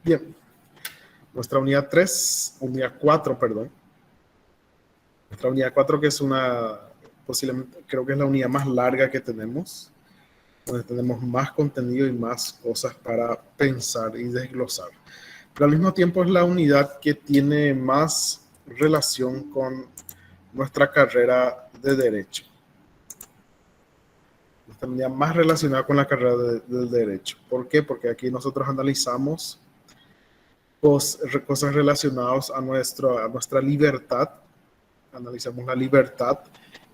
Bien, nuestra unidad 3, unidad 4, perdón. Nuestra unidad 4, que es posiblemente, creo que es la unidad más larga que tenemos, donde tenemos más contenido y más cosas para pensar y desglosar. Pero al mismo tiempo es la unidad que tiene más relación con nuestra carrera de Derecho. Nuestra unidad más relacionada con la carrera del Derecho. ¿Por qué? Porque aquí nosotros analizamos cosas relacionadas a nuestra libertad. Analizamos la libertad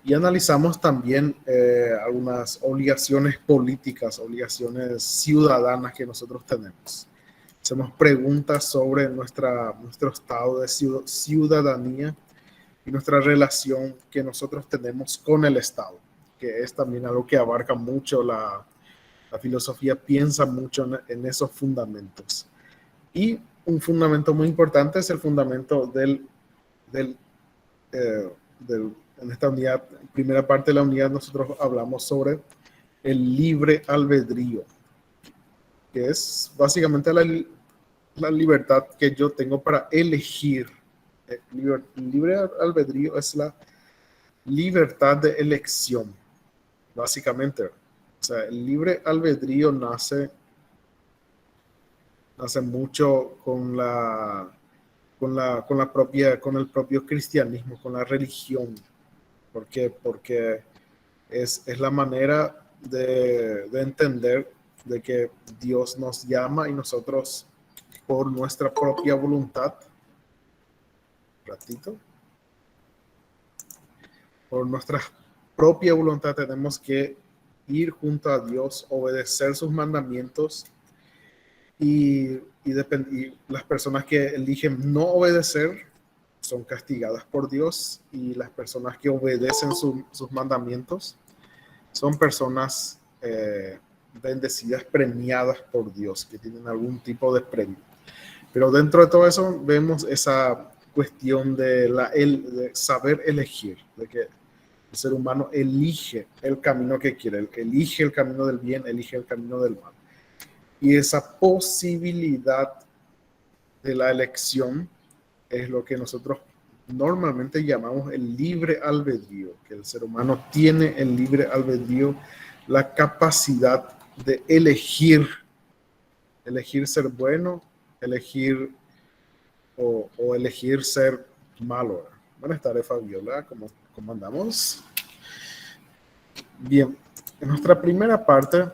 y analizamos también algunas obligaciones políticas, obligaciones ciudadanas que nosotros tenemos. Hacemos preguntas sobre nuestro estado de ciudadanía y nuestra relación que nosotros tenemos con el Estado, que es también algo que abarca mucho la filosofía, piensa mucho en esos fundamentos. Y un fundamento muy importante es el fundamento en esta unidad, primera parte de la unidad, nosotros hablamos sobre el libre albedrío, que es básicamente la libertad que yo tengo para elegir. El libre albedrío es la libertad de elección, básicamente. O sea, el libre albedrío nace mucho con el propio cristianismo, con la religión. ¿Por qué? Porque es la manera de entender de que Dios nos llama y nosotros por nuestra propia voluntad, por nuestra propia voluntad tenemos que ir junto a Dios, obedecer sus mandamientos y las personas que eligen no obedecer son castigadas por Dios, y las personas que obedecen sus mandamientos son personas bendecidas, premiadas por Dios, que tienen algún tipo de premio. Pero dentro de todo eso vemos esa cuestión de saber elegir, de que el ser humano elige el camino que quiere, elige el camino del bien, elige el camino del mal. Y esa posibilidad de la elección es lo que nosotros normalmente llamamos el libre albedrío, que el ser humano tiene el libre albedrío, la capacidad de elegir ser bueno, elegir o elegir ser malo. Buenas tardes, Fabiola, ¿cómo andamos? Bien, en nuestra primera parte,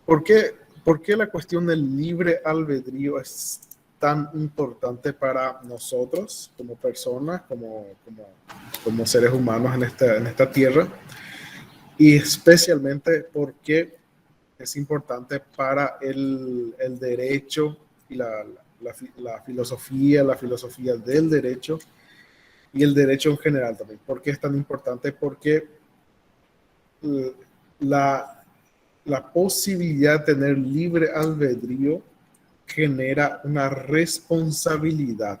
¿por qué la cuestión del libre albedrío es tan importante para nosotros como personas, como seres humanos en esta tierra? Y especialmente porque es importante para el derecho y la filosofía del derecho y el derecho en general también. ¿Por qué es tan importante? Porque la posibilidad de tener libre albedrío genera una responsabilidad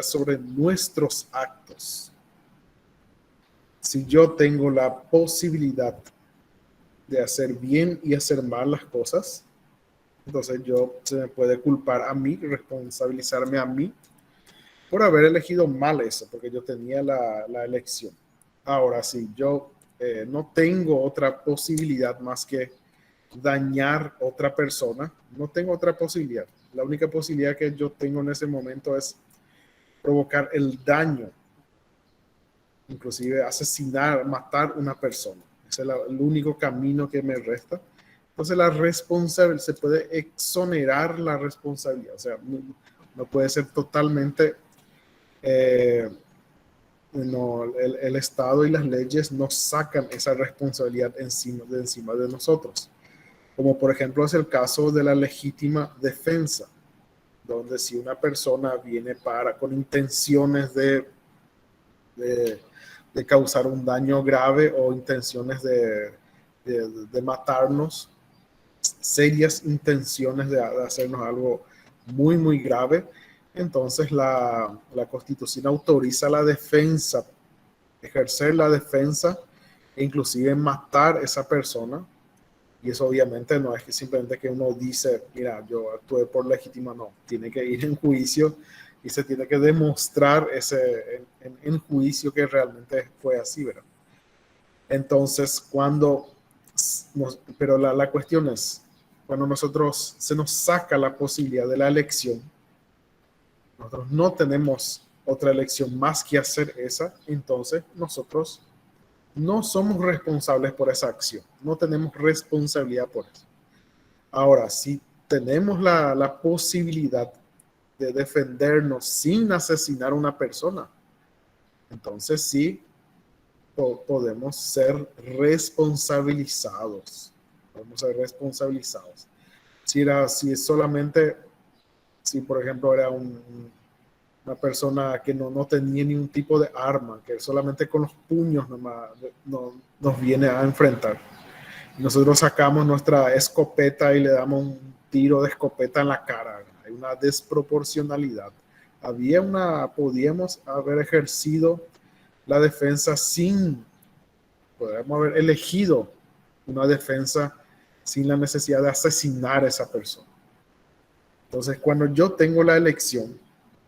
sobre nuestros actos. Si yo tengo la posibilidad de hacer bien y hacer mal las cosas, entonces se me puede culpar a mí, responsabilizarme a mí por haber elegido mal eso, porque yo tenía la elección. Ahora, si yo no tengo otra posibilidad más que dañar a otra persona, no tengo otra posibilidad. La única posibilidad que yo tengo en ese momento es provocar el daño, inclusive asesinar, matar una persona. Ese es el único camino que me resta. Entonces la responsabilidad, se puede exonerar la responsabilidad, o sea, no puede ser totalmente, el Estado y las leyes nos sacan esa responsabilidad encima de nosotros. Como por ejemplo es el caso de la legítima defensa, donde si una persona viene con intenciones de causar un daño grave o intenciones de matarnos, serias intenciones de hacernos algo muy, muy grave, entonces la Constitución autoriza la defensa, ejercer la defensa e inclusive matar a esa persona Y eso obviamente no es que simplemente que uno dice, mira, yo actué por legítima, no. Tiene que ir en juicio y se tiene que demostrar en juicio que realmente fue así, ¿verdad? Entonces, pero la cuestión es, cuando nosotros se nos saca la posibilidad de la elección, nosotros no tenemos otra elección más que hacer esa, entonces nosotros no somos responsables por esa acción, no tenemos responsabilidad por eso. Ahora, si tenemos la posibilidad de defendernos sin asesinar a una persona, entonces sí podemos ser responsabilizados. Podemos ser responsabilizados. Si es solamente, si por ejemplo era una persona que no tenía ningún tipo de arma, que solamente con los puños nomás nos viene a enfrentar. Nosotros sacamos nuestra escopeta y le damos un tiro de escopeta en la cara. Hay una desproporcionalidad. Podíamos haber ejercido la defensa podríamos haber elegido una defensa sin la necesidad de asesinar a esa persona. Entonces, cuando yo tengo la elección,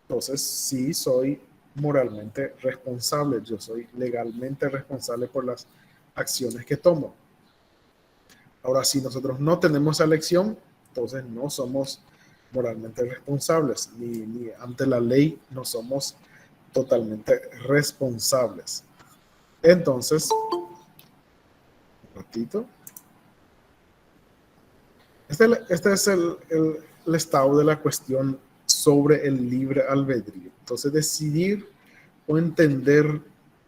entonces sí soy moralmente responsable, yo soy legalmente responsable por las acciones que tomo. Ahora, si nosotros no tenemos esa elección, entonces no somos moralmente responsables, ni ante la ley no somos totalmente responsables. Entonces, un ratito. Este es el estado de la cuestión sobre el libre albedrío. Entonces, decidir o entender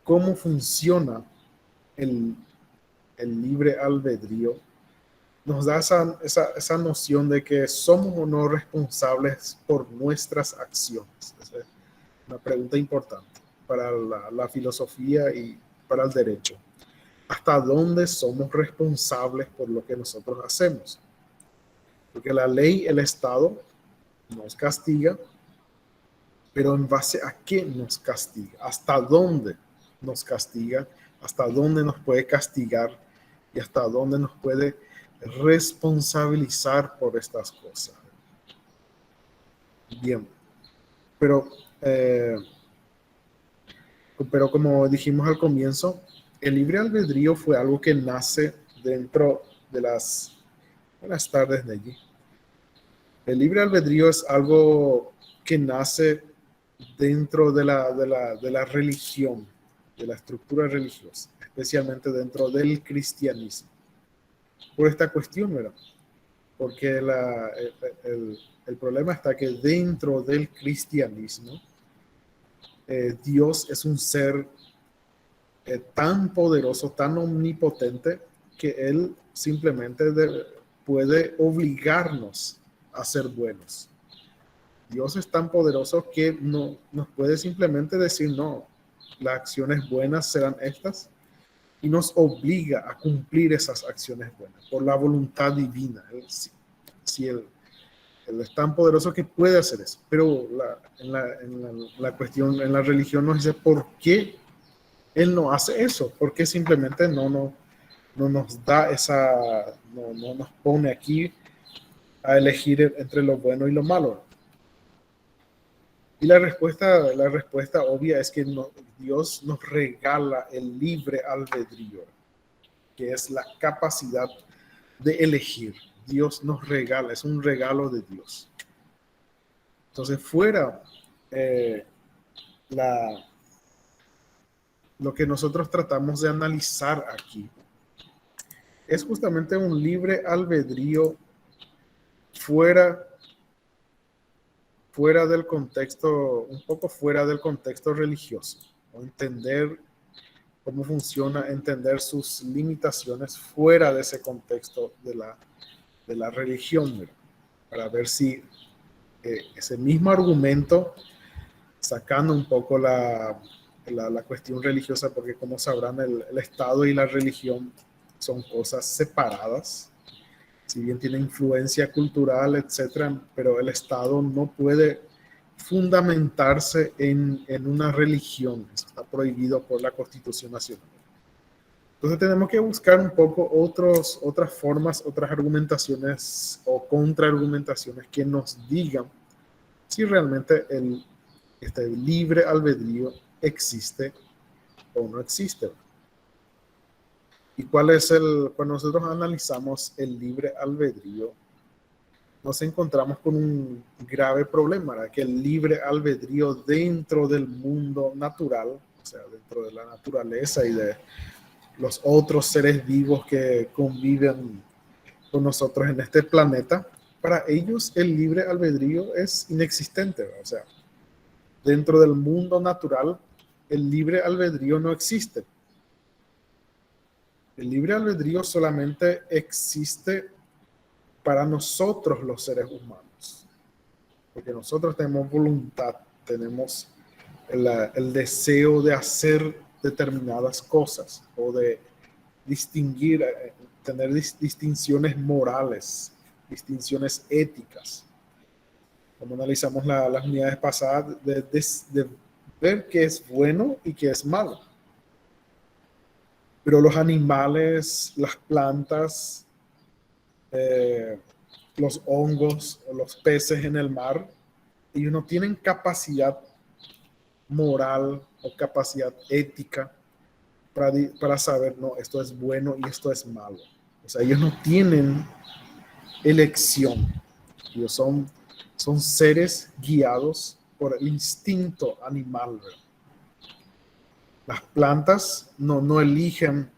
cómo funciona el libre albedrío nos da esa noción de que somos o no responsables por nuestras acciones. Esa es una pregunta importante para la filosofía y para el derecho. ¿Hasta dónde somos responsables por lo que nosotros hacemos? Porque la ley, el Estado, nos castiga, pero ¿en base a qué nos castiga? ¿Hasta dónde nos castiga? ¿Hasta dónde nos puede castigar? ¿Y hasta dónde nos puede responsabilizar por estas cosas? Bien, pero, eh, pero como dijimos al comienzo, el libre albedrío fue algo que nace dentro de las... Buenas tardes, Neji. El libre albedrío es algo que nace dentro de la religión, de la estructura religiosa, especialmente dentro del cristianismo. Por esta cuestión, ¿verdad? Porque el problema está que dentro del cristianismo, Dios es un ser tan poderoso, tan omnipotente, que Él simplemente puede obligarnos a ser buenos. Dios es tan poderoso que no nos puede simplemente decir, no, las acciones buenas serán estas, y nos obliga a cumplir esas acciones buenas por la voluntad divina. Si él es tan poderoso que puede hacer eso, pero la cuestión en la religión nos dice por qué Él no hace eso, porque simplemente no nos da no nos pone aquí a elegir entre lo bueno y lo malo. Y la respuesta obvia es que Dios nos regala el libre albedrío, que es la capacidad de elegir. Dios nos regala, es un regalo de Dios. Entonces, eh, lo que nosotros tratamos de analizar aquí es justamente un libre albedrío fuera del contexto, un poco fuera del contexto religioso, o entender cómo funciona, entender sus limitaciones fuera de ese contexto de la religión, ¿verdad? Para ver si ese mismo argumento, sacando un poco la cuestión religiosa, porque como sabrán, el Estado y la religión son cosas separadas, si bien tiene influencia cultural, etcétera, pero el Estado no puede fundamentarse en una religión. Eso está prohibido por la Constitución Nacional. Entonces tenemos que buscar un poco otras formas, otras argumentaciones o contraargumentaciones que nos digan si realmente este libre albedrío existe o no existe. ¿Y cuál es cuando nosotros analizamos el libre albedrío, nos encontramos con un grave problema, ¿verdad? Que el libre albedrío dentro del mundo natural, o sea, dentro de la naturaleza y de los otros seres vivos que conviven con nosotros en este planeta, para ellos el libre albedrío es inexistente, ¿verdad? O sea, dentro del mundo natural, el libre albedrío no existe. El libre albedrío solamente existe para nosotros los seres humanos, porque nosotros tenemos voluntad, tenemos el deseo de hacer determinadas cosas o de distinguir, tener distinciones morales, distinciones éticas. Como analizamos las unidades pasadas, de ver qué es bueno y qué es malo. Pero los animales, las plantas, los hongos o los peces en el mar, ellos no tienen capacidad moral o capacidad ética para saber, no, esto es bueno y esto es malo. O sea, ellos no tienen elección. Ellos son seres guiados por el instinto animal. ¿Verdad? Las plantas no eligen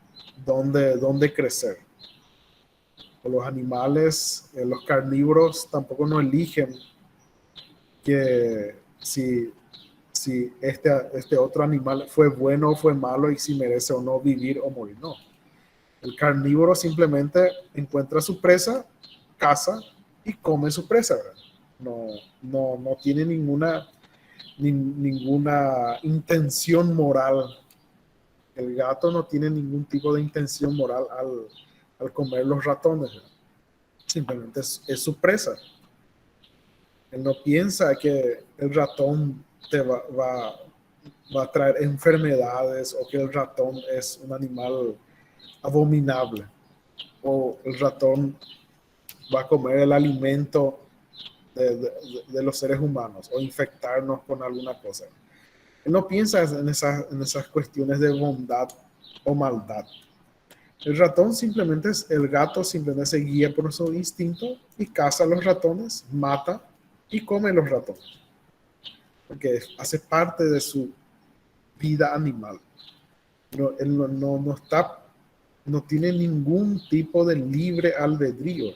dónde crecer. O los animales, los carnívoros tampoco no eligen que si este otro animal fue bueno o fue malo y si merece o no vivir o morir. No. El carnívoro simplemente encuentra su presa, caza y come su presa. ¿Verdad? No tiene ninguna intención moral. El gato no tiene ningún tipo de intención moral al comer los ratones. ¿Verdad? Simplemente es su presa. Él no piensa que el ratón te va a traer enfermedades o que el ratón es un animal abominable o el ratón va a comer el alimento de los seres humanos o infectarnos con alguna cosa. Él no piensa en esas cuestiones de bondad o maldad. El gato simplemente se guía por su instinto y caza a los ratones, mata y come los ratones. Porque hace parte de su vida animal. Él no tiene ningún tipo de libre albedrío.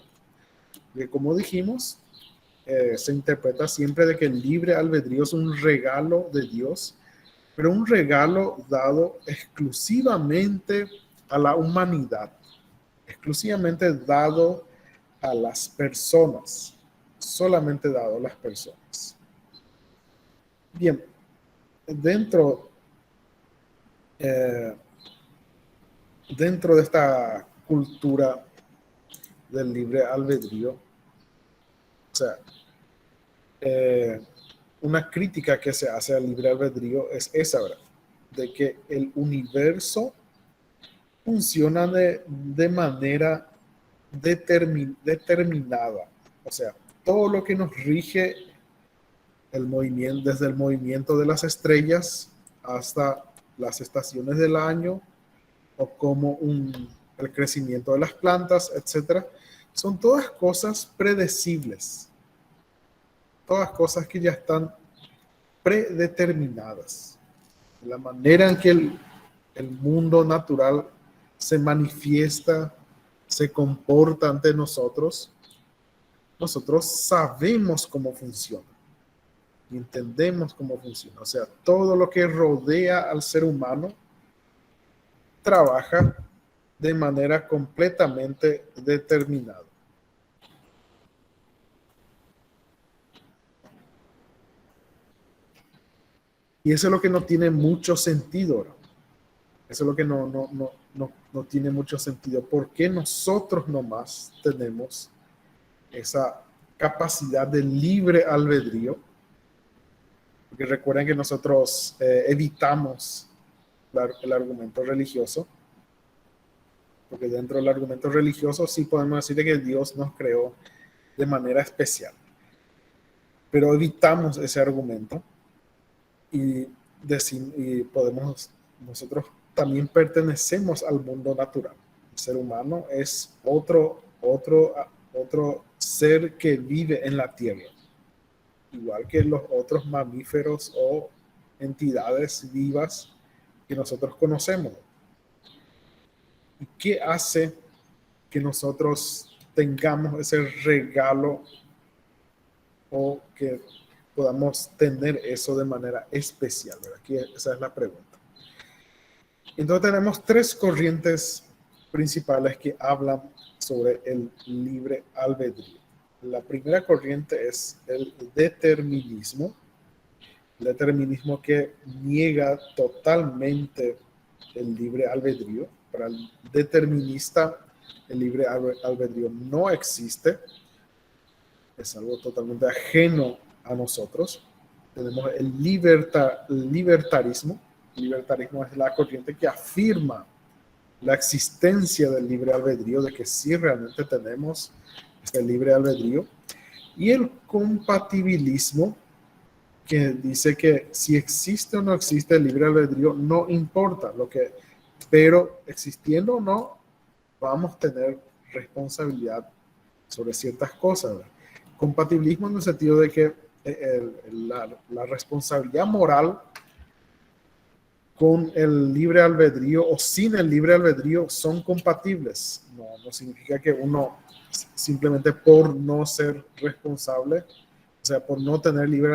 Porque como dijimos, se interpreta siempre de que el libre albedrío es un regalo de Dios, pero un regalo dado exclusivamente a la humanidad, exclusivamente dado a las personas, solamente dado a las personas. Bien, dentro de esta cultura del libre albedrío, o sea, una crítica que se hace al libre albedrío es esa, ¿verdad? De que el universo funciona de manera determinada. O sea, todo lo que nos rige el movimiento, desde el movimiento de las estrellas hasta las estaciones del año, o como el crecimiento de las plantas, etcétera, son todas cosas predecibles, todas cosas que ya están predeterminadas. La manera en que el mundo natural se manifiesta, se comporta ante nosotros sabemos cómo funciona y entendemos cómo funciona. O sea, todo lo que rodea al ser humano trabaja de manera completamente determinada. Y eso es lo que no tiene mucho sentido. ¿No? Eso es lo que no tiene mucho sentido. ¿Por qué nosotros nomás tenemos esa capacidad de libre albedrío? Porque recuerden que nosotros evitamos el argumento religioso. porque dentro del argumento religioso sí podemos decir que Dios nos creó de manera especial. Pero evitamos ese argumento y nosotros también pertenecemos al mundo natural. El ser humano es otro ser que vive en la tierra, igual que los otros mamíferos o entidades vivas que nosotros conocemos. ¿Y qué hace que nosotros tengamos ese regalo o que podamos tener eso de manera especial? ¿Verdad? Aquí esa es la pregunta. Entonces tenemos tres corrientes principales que hablan sobre el libre albedrío. La primera corriente es el determinismo. El determinismo que niega totalmente el libre albedrío. Para el determinista, el libre albedrío no existe. Es algo totalmente ajeno a nosotros. Tenemos el libertarismo. El libertarismo es la corriente que afirma la existencia del libre albedrío, de que sí realmente tenemos este libre albedrío. Y el compatibilismo, que dice que si existe o no existe el libre albedrío, no importa, pero existiendo o no, vamos a tener responsabilidad sobre ciertas cosas, ¿verdad? Compatibilismo en el sentido de que la responsabilidad moral con el libre albedrío o sin el libre albedrío son compatibles. No significa que uno simplemente por no ser responsable, o sea, por no tener libre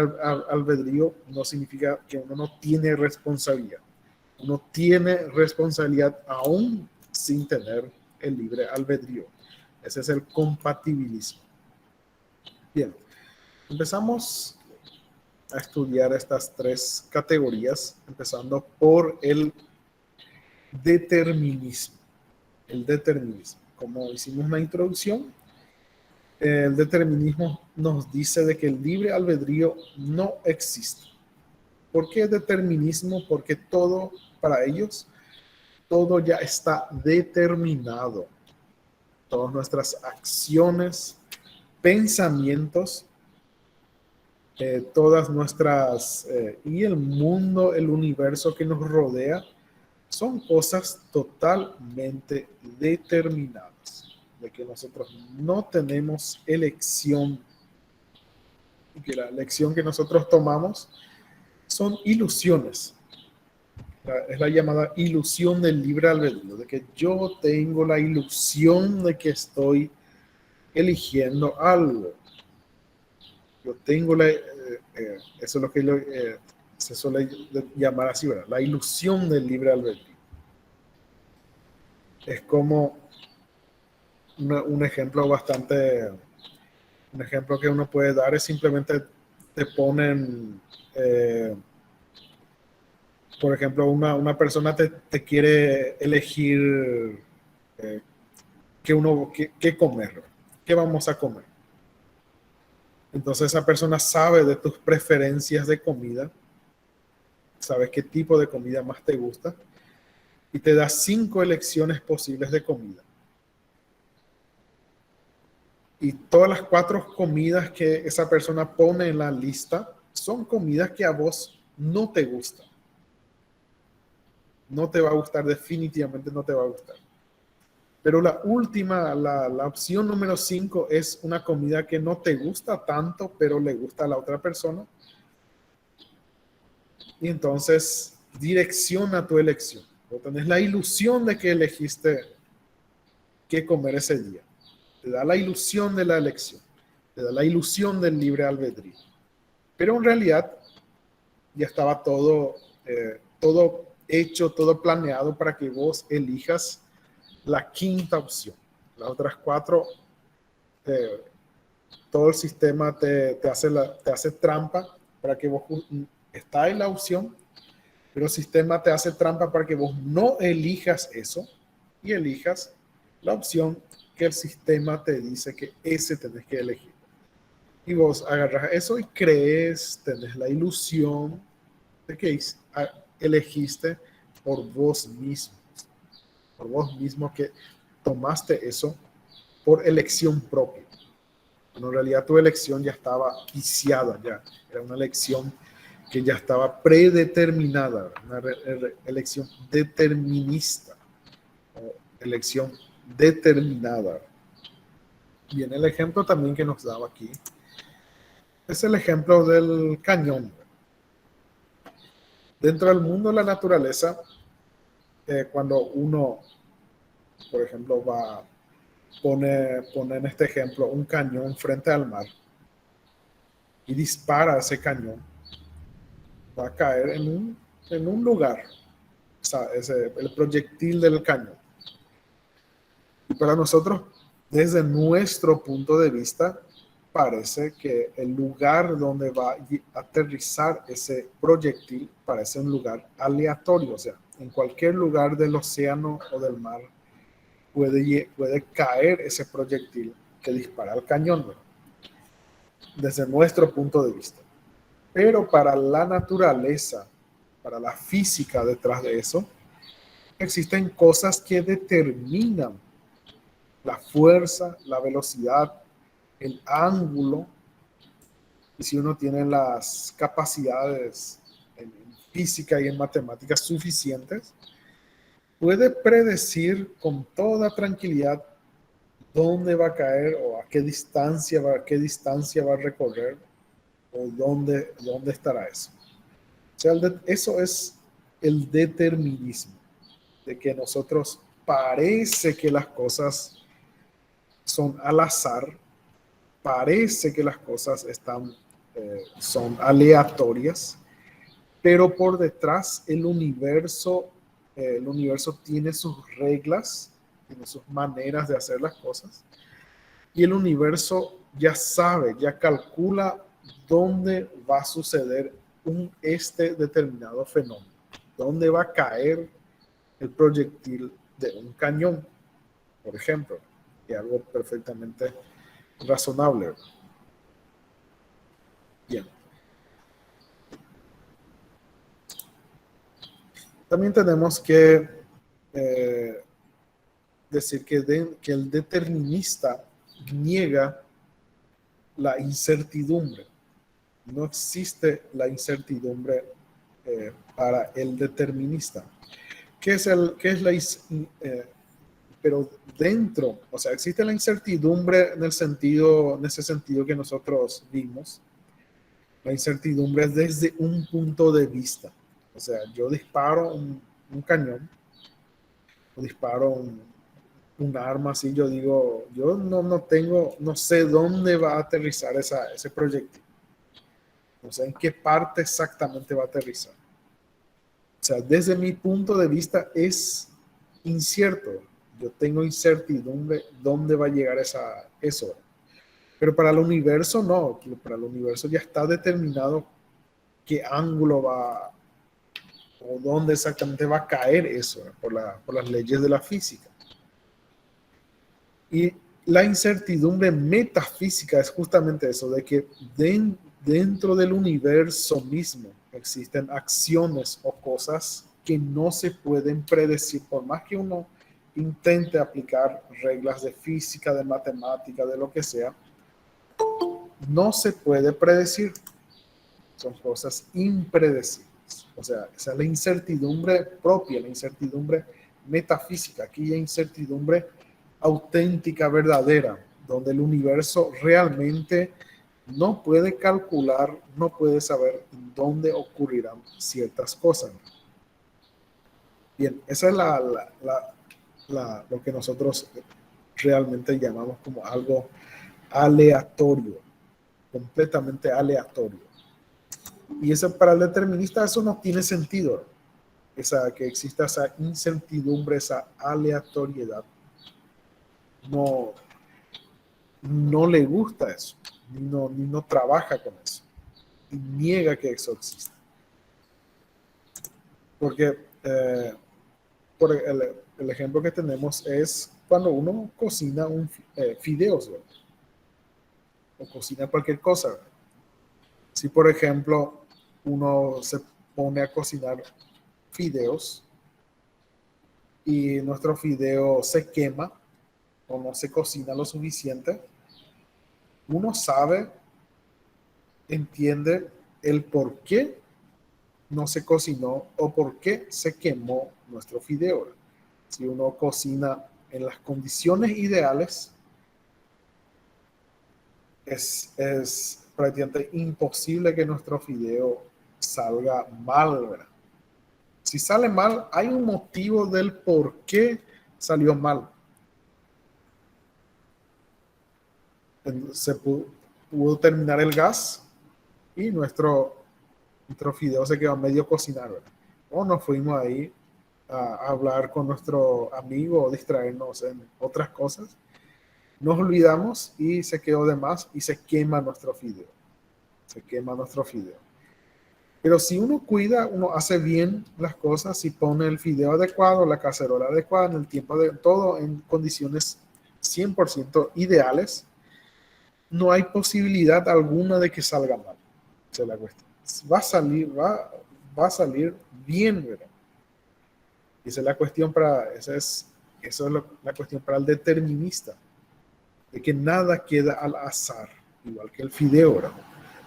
albedrío, no significa que uno no tiene responsabilidad. Uno tiene responsabilidad aún sin tener el libre albedrío. Ese es el compatibilismo. Bien, empezamos a estudiar estas tres categorías, empezando por el determinismo. El determinismo. Como hicimos una introducción, el determinismo nos dice de que el libre albedrío no existe. ¿Por qué determinismo? Porque todo, para ellos, todo ya está determinado. Todas nuestras acciones, pensamientos, todas nuestras y el mundo, el universo que nos rodea son cosas totalmente determinadas, de que nosotros no tenemos elección y que la elección que nosotros tomamos son ilusiones. Es la llamada ilusión del libre albedrío, de que yo tengo la ilusión de que estoy eligiendo algo. Yo tengo eso es lo que se suele llamar así, ¿verdad? La ilusión del libre albedrío. Es como un ejemplo un ejemplo que uno puede dar es simplemente te ponen, por ejemplo, una persona te quiere elegir qué comer, qué vamos a comer. Entonces esa persona sabe de tus preferencias de comida, sabe qué tipo de comida más te gusta y te da 5 elecciones posibles de comida. Y todas las 4 comidas que esa persona pone en la lista son comidas que a vos no te gustan. No te va a gustar, definitivamente no te va a gustar. Pero la última, la opción número 5 es una comida que no te gusta tanto, pero le gusta a la otra persona. Y entonces direcciona tu elección. Vos tenés la ilusión de que elegiste qué comer ese día. Te da la ilusión de la elección. Te da la ilusión del libre albedrío. Pero en realidad ya estaba todo hecho, todo planeado para que vos elijas la quinta opción. Las otras 4, todo el sistema te hace trampa para que vos está en la opción, pero el sistema te hace trampa para que vos no elijas eso y elijas la opción que el sistema te dice que ese tenés que elegir. Y vos agarras eso y crees, tenés la ilusión de que elegiste por vos mismo que tomaste eso por elección propia. Bueno, en realidad tu elección ya estaba viciada, ya era una elección que ya estaba predeterminada, una elección determinista, o elección determinada. Bien, el ejemplo también que nos daba aquí es el ejemplo del cañón. Dentro del mundo de la naturaleza, cuando uno, por ejemplo, pone en este ejemplo un cañón frente al mar y dispara ese cañón, va a caer en un lugar, o sea, el proyectil del cañón. Y para nosotros, desde nuestro punto de vista, parece que el lugar donde va a aterrizar ese proyectil parece un lugar aleatorio, o sea, en cualquier lugar del océano o del mar puede caer ese proyectil que dispara el cañón, ¿no? Desde nuestro punto de vista. Pero para la naturaleza, para la física detrás de eso, existen cosas que determinan la fuerza, la velocidad, el ángulo. Y si uno tiene las capacidades en física y en matemáticas suficientes, puede predecir con toda tranquilidad dónde va a caer o a qué distancia va a recorrer o dónde estará eso. O sea, eso es el determinismo, de que nosotros parece que las cosas son al azar, parece que las cosas son aleatorias, pero por detrás el universo tiene sus reglas, tiene sus maneras de hacer las cosas, y el universo ya sabe, ya calcula dónde va a suceder este determinado fenómeno, dónde va a caer el proyectil de un cañón, por ejemplo, y algo perfectamente razonable. Bien. También tenemos que decir que el determinista niega la incertidumbre. No existe la incertidumbre para el determinista. ¿Qué es pero dentro, o sea, existe la incertidumbre en ese sentido que nosotros vimos. La incertidumbre es desde un punto de vista. O sea, yo disparo un cañón, o disparo un arma así, yo digo, yo no sé dónde va a aterrizar ese proyectil. No sé en qué parte exactamente va a aterrizar. O sea, desde mi punto de vista es incierto. Yo tengo incertidumbre dónde va a llegar eso. Pero para el universo no. Para el universo ya está determinado qué ángulo va o dónde exactamente va a caer eso, por las leyes de la física. Y la incertidumbre metafísica es justamente eso, de que dentro del universo mismo existen acciones o cosas que no se pueden predecir, por más que uno intente aplicar reglas de física, de matemática, de lo que sea, no se puede predecir. Son cosas impredecibles. O sea, esa es la incertidumbre propia, la incertidumbre metafísica. Aquí hay incertidumbre auténtica, verdadera, donde el universo realmente no puede calcular, no puede saber dónde ocurrirán ciertas cosas. Bien, esa es lo que nosotros realmente llamamos como algo aleatorio, completamente aleatorio. Y eso, para el determinista eso no tiene sentido, que exista esa incertidumbre, esa aleatoriedad. No le gusta eso, ni no trabaja con eso, y niega que eso exista. Porque por el ejemplo que tenemos es cuando uno cocina fideos, ¿verdad? O cocina cualquier cosa, ¿verdad? Si por ejemplo uno se pone a cocinar fideos y nuestro fideo se quema, o no se cocina lo suficiente, uno sabe, entiende el por qué no se cocinó o por qué se quemó nuestro fideo. Si uno cocina en las condiciones ideales, es prácticamente imposible que nuestro fideo salga mal, ¿verdad? Si sale mal, hay un motivo del por qué salió mal. Se pudo terminar el gas y nuestro fideo se quedó medio cocinar, ¿verdad? O nos fuimos ahí a hablar con nuestro amigo o distraernos en otras cosas. Nos olvidamos y se quedó de más y se quema nuestro fideo. Se quema nuestro fideo. Pero si uno cuida, uno hace bien las cosas, si pone el fideo adecuado, la cacerola adecuada, en el tiempo de todo, en condiciones 100% ideales, no hay posibilidad alguna de que salga mal. Esa es la cuestión. Va a salir bien, ¿verdad? Esa es la cuestión eso es la cuestión para el determinista, de que nada queda al azar, igual que el fideo, ¿verdad?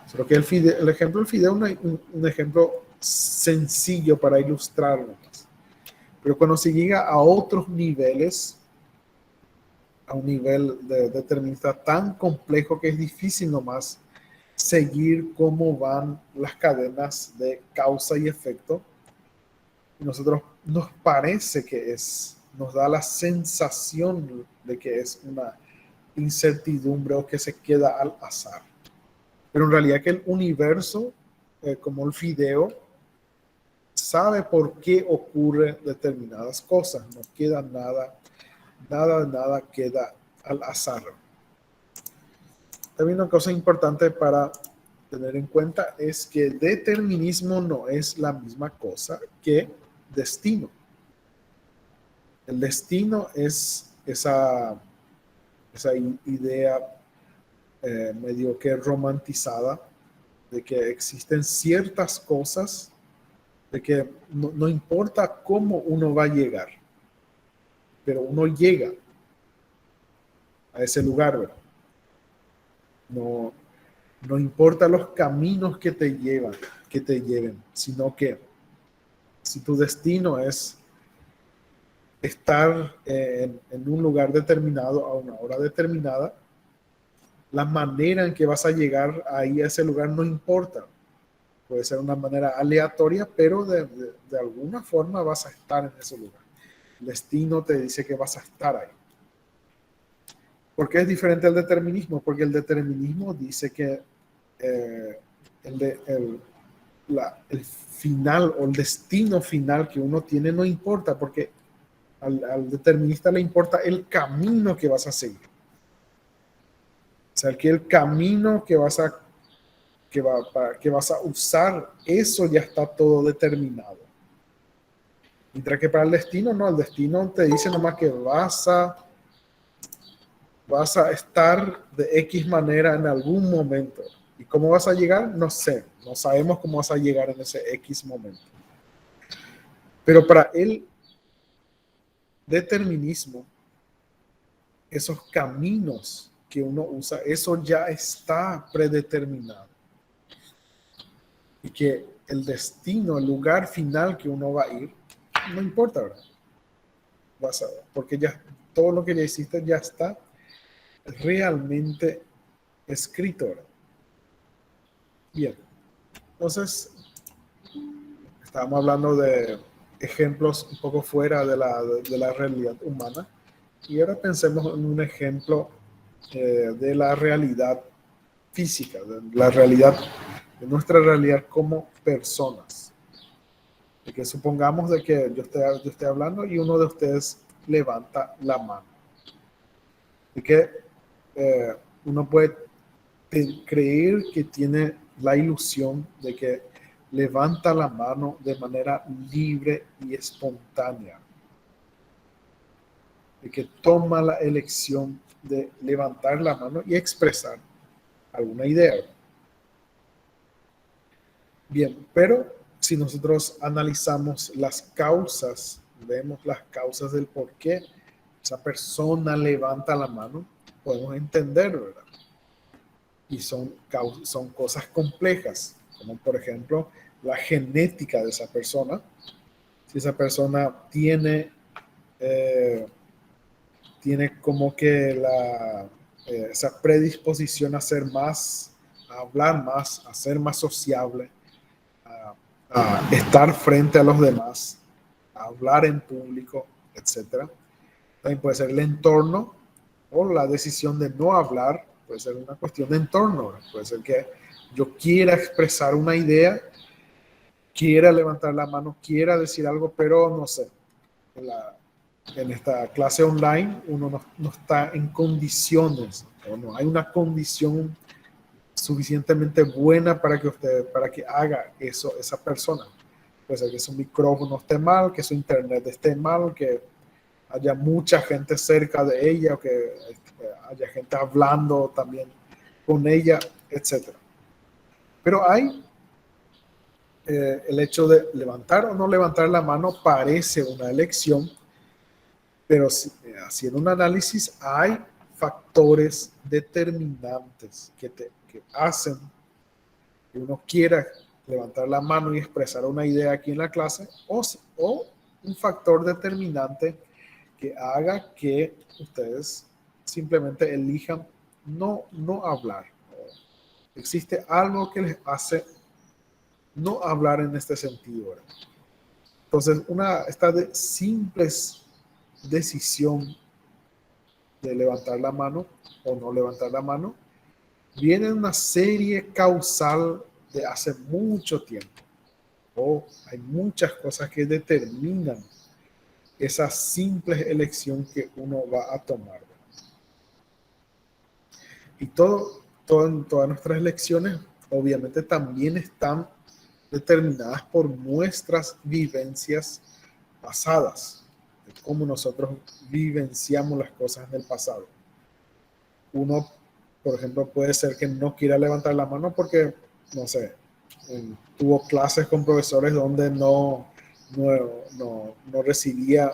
Solo que el ejemplo del fideo es un ejemplo sencillo para ilustrarlo. Pero cuando se llega a otros niveles, a un nivel de determinista tan complejo que es difícil nomás seguir cómo van las cadenas de causa y efecto, y nosotros nos parece que nos da la sensación de que es una incertidumbre o que se queda al azar. Pero en realidad que el universo, como el fideo, sabe por qué ocurren determinadas cosas. No queda nada queda al azar. También una cosa importante para tener en cuenta es que determinismo no es la misma cosa que destino. El destino es esa idea medio que romantizada de que existen ciertas cosas, de que no importa cómo uno va a llegar, pero uno llega a ese lugar, ¿verdad? No, no importa los caminos que te lleven, sino que si tu destino es estar en un lugar determinado a una hora determinada, la manera en que vas a llegar ahí a ese lugar no importa. Puede ser una manera aleatoria, pero de alguna forma vas a estar en ese lugar. El destino te dice que vas a estar ahí. ¿Por qué es diferente al determinismo? Porque el determinismo dice que el final o el destino final que uno tiene no importa, porque al determinista le importa el camino que vas a seguir. O sea, que el camino que vas a usar, eso ya está todo determinado. Mientras que para el destino, no, el destino te dice nomás que vas a estar de X manera en algún momento. ¿Y cómo vas a llegar? No sé, no sabemos cómo vas a llegar en ese X momento. Pero para el determinismo, esos caminos que uno usa, eso ya está predeterminado. Y que el destino, el lugar final que uno va a ir, no importa, ¿verdad? Porque ya todo lo que ya hiciste ya está realmente escrito, ¿verdad? Bien, entonces estábamos hablando de ejemplos un poco fuera de la realidad humana y ahora pensemos en un ejemplo de la realidad física, de la realidad, de nuestra realidad como personas. De que supongamos de que yo esté hablando y uno de ustedes levanta la mano. De que uno puede creer que tiene la ilusión de que levanta la mano de manera libre y espontánea, de que toma la elección de levantar la mano y expresar alguna idea. Bien, pero si nosotros analizamos las causas, vemos las causas del por qué esa persona levanta la mano, podemos entender, ¿verdad? Y son cosas complejas, como por ejemplo la genética de esa persona. Si esa persona eh, tiene como que esa predisposición a ser más, a hablar más, a ser más sociable, a estar frente a los demás, a hablar en público, etcétera. También puede ser el entorno o la decisión de no hablar, puede ser una cuestión de entorno, puede ser que yo quiera expresar una idea, quiera levantar la mano, quiera decir algo, pero no sé, en esta clase online uno no está en condiciones, o no hay una condición suficientemente buena para que haga eso esa persona. Puede ser que su micrófono esté mal, que su internet esté mal, que haya mucha gente cerca de ella, o que haya gente hablando también con ella, etcétera. Pero hay el hecho de levantar o no levantar la mano parece una elección, pero haciendo un análisis hay factores determinantes que hacen que uno quiera levantar la mano y expresar una idea aquí en la clase, o un factor determinante que haga que ustedes simplemente elijan no hablar. Existe algo que les hace no hablar en este sentido, ¿verdad? Entonces, esta simple decisión de levantar la mano o no levantar la mano viene en una serie causal de hace mucho tiempo. Hay muchas cosas que determinan esa simple elección que uno va a tomar. Y todas nuestras elecciones obviamente también están determinadas por nuestras vivencias pasadas, de cómo nosotros vivenciamos las cosas en el pasado. Uno, por ejemplo, puede ser que no quiera levantar la mano porque, no sé, tuvo clases con profesores donde no recibía,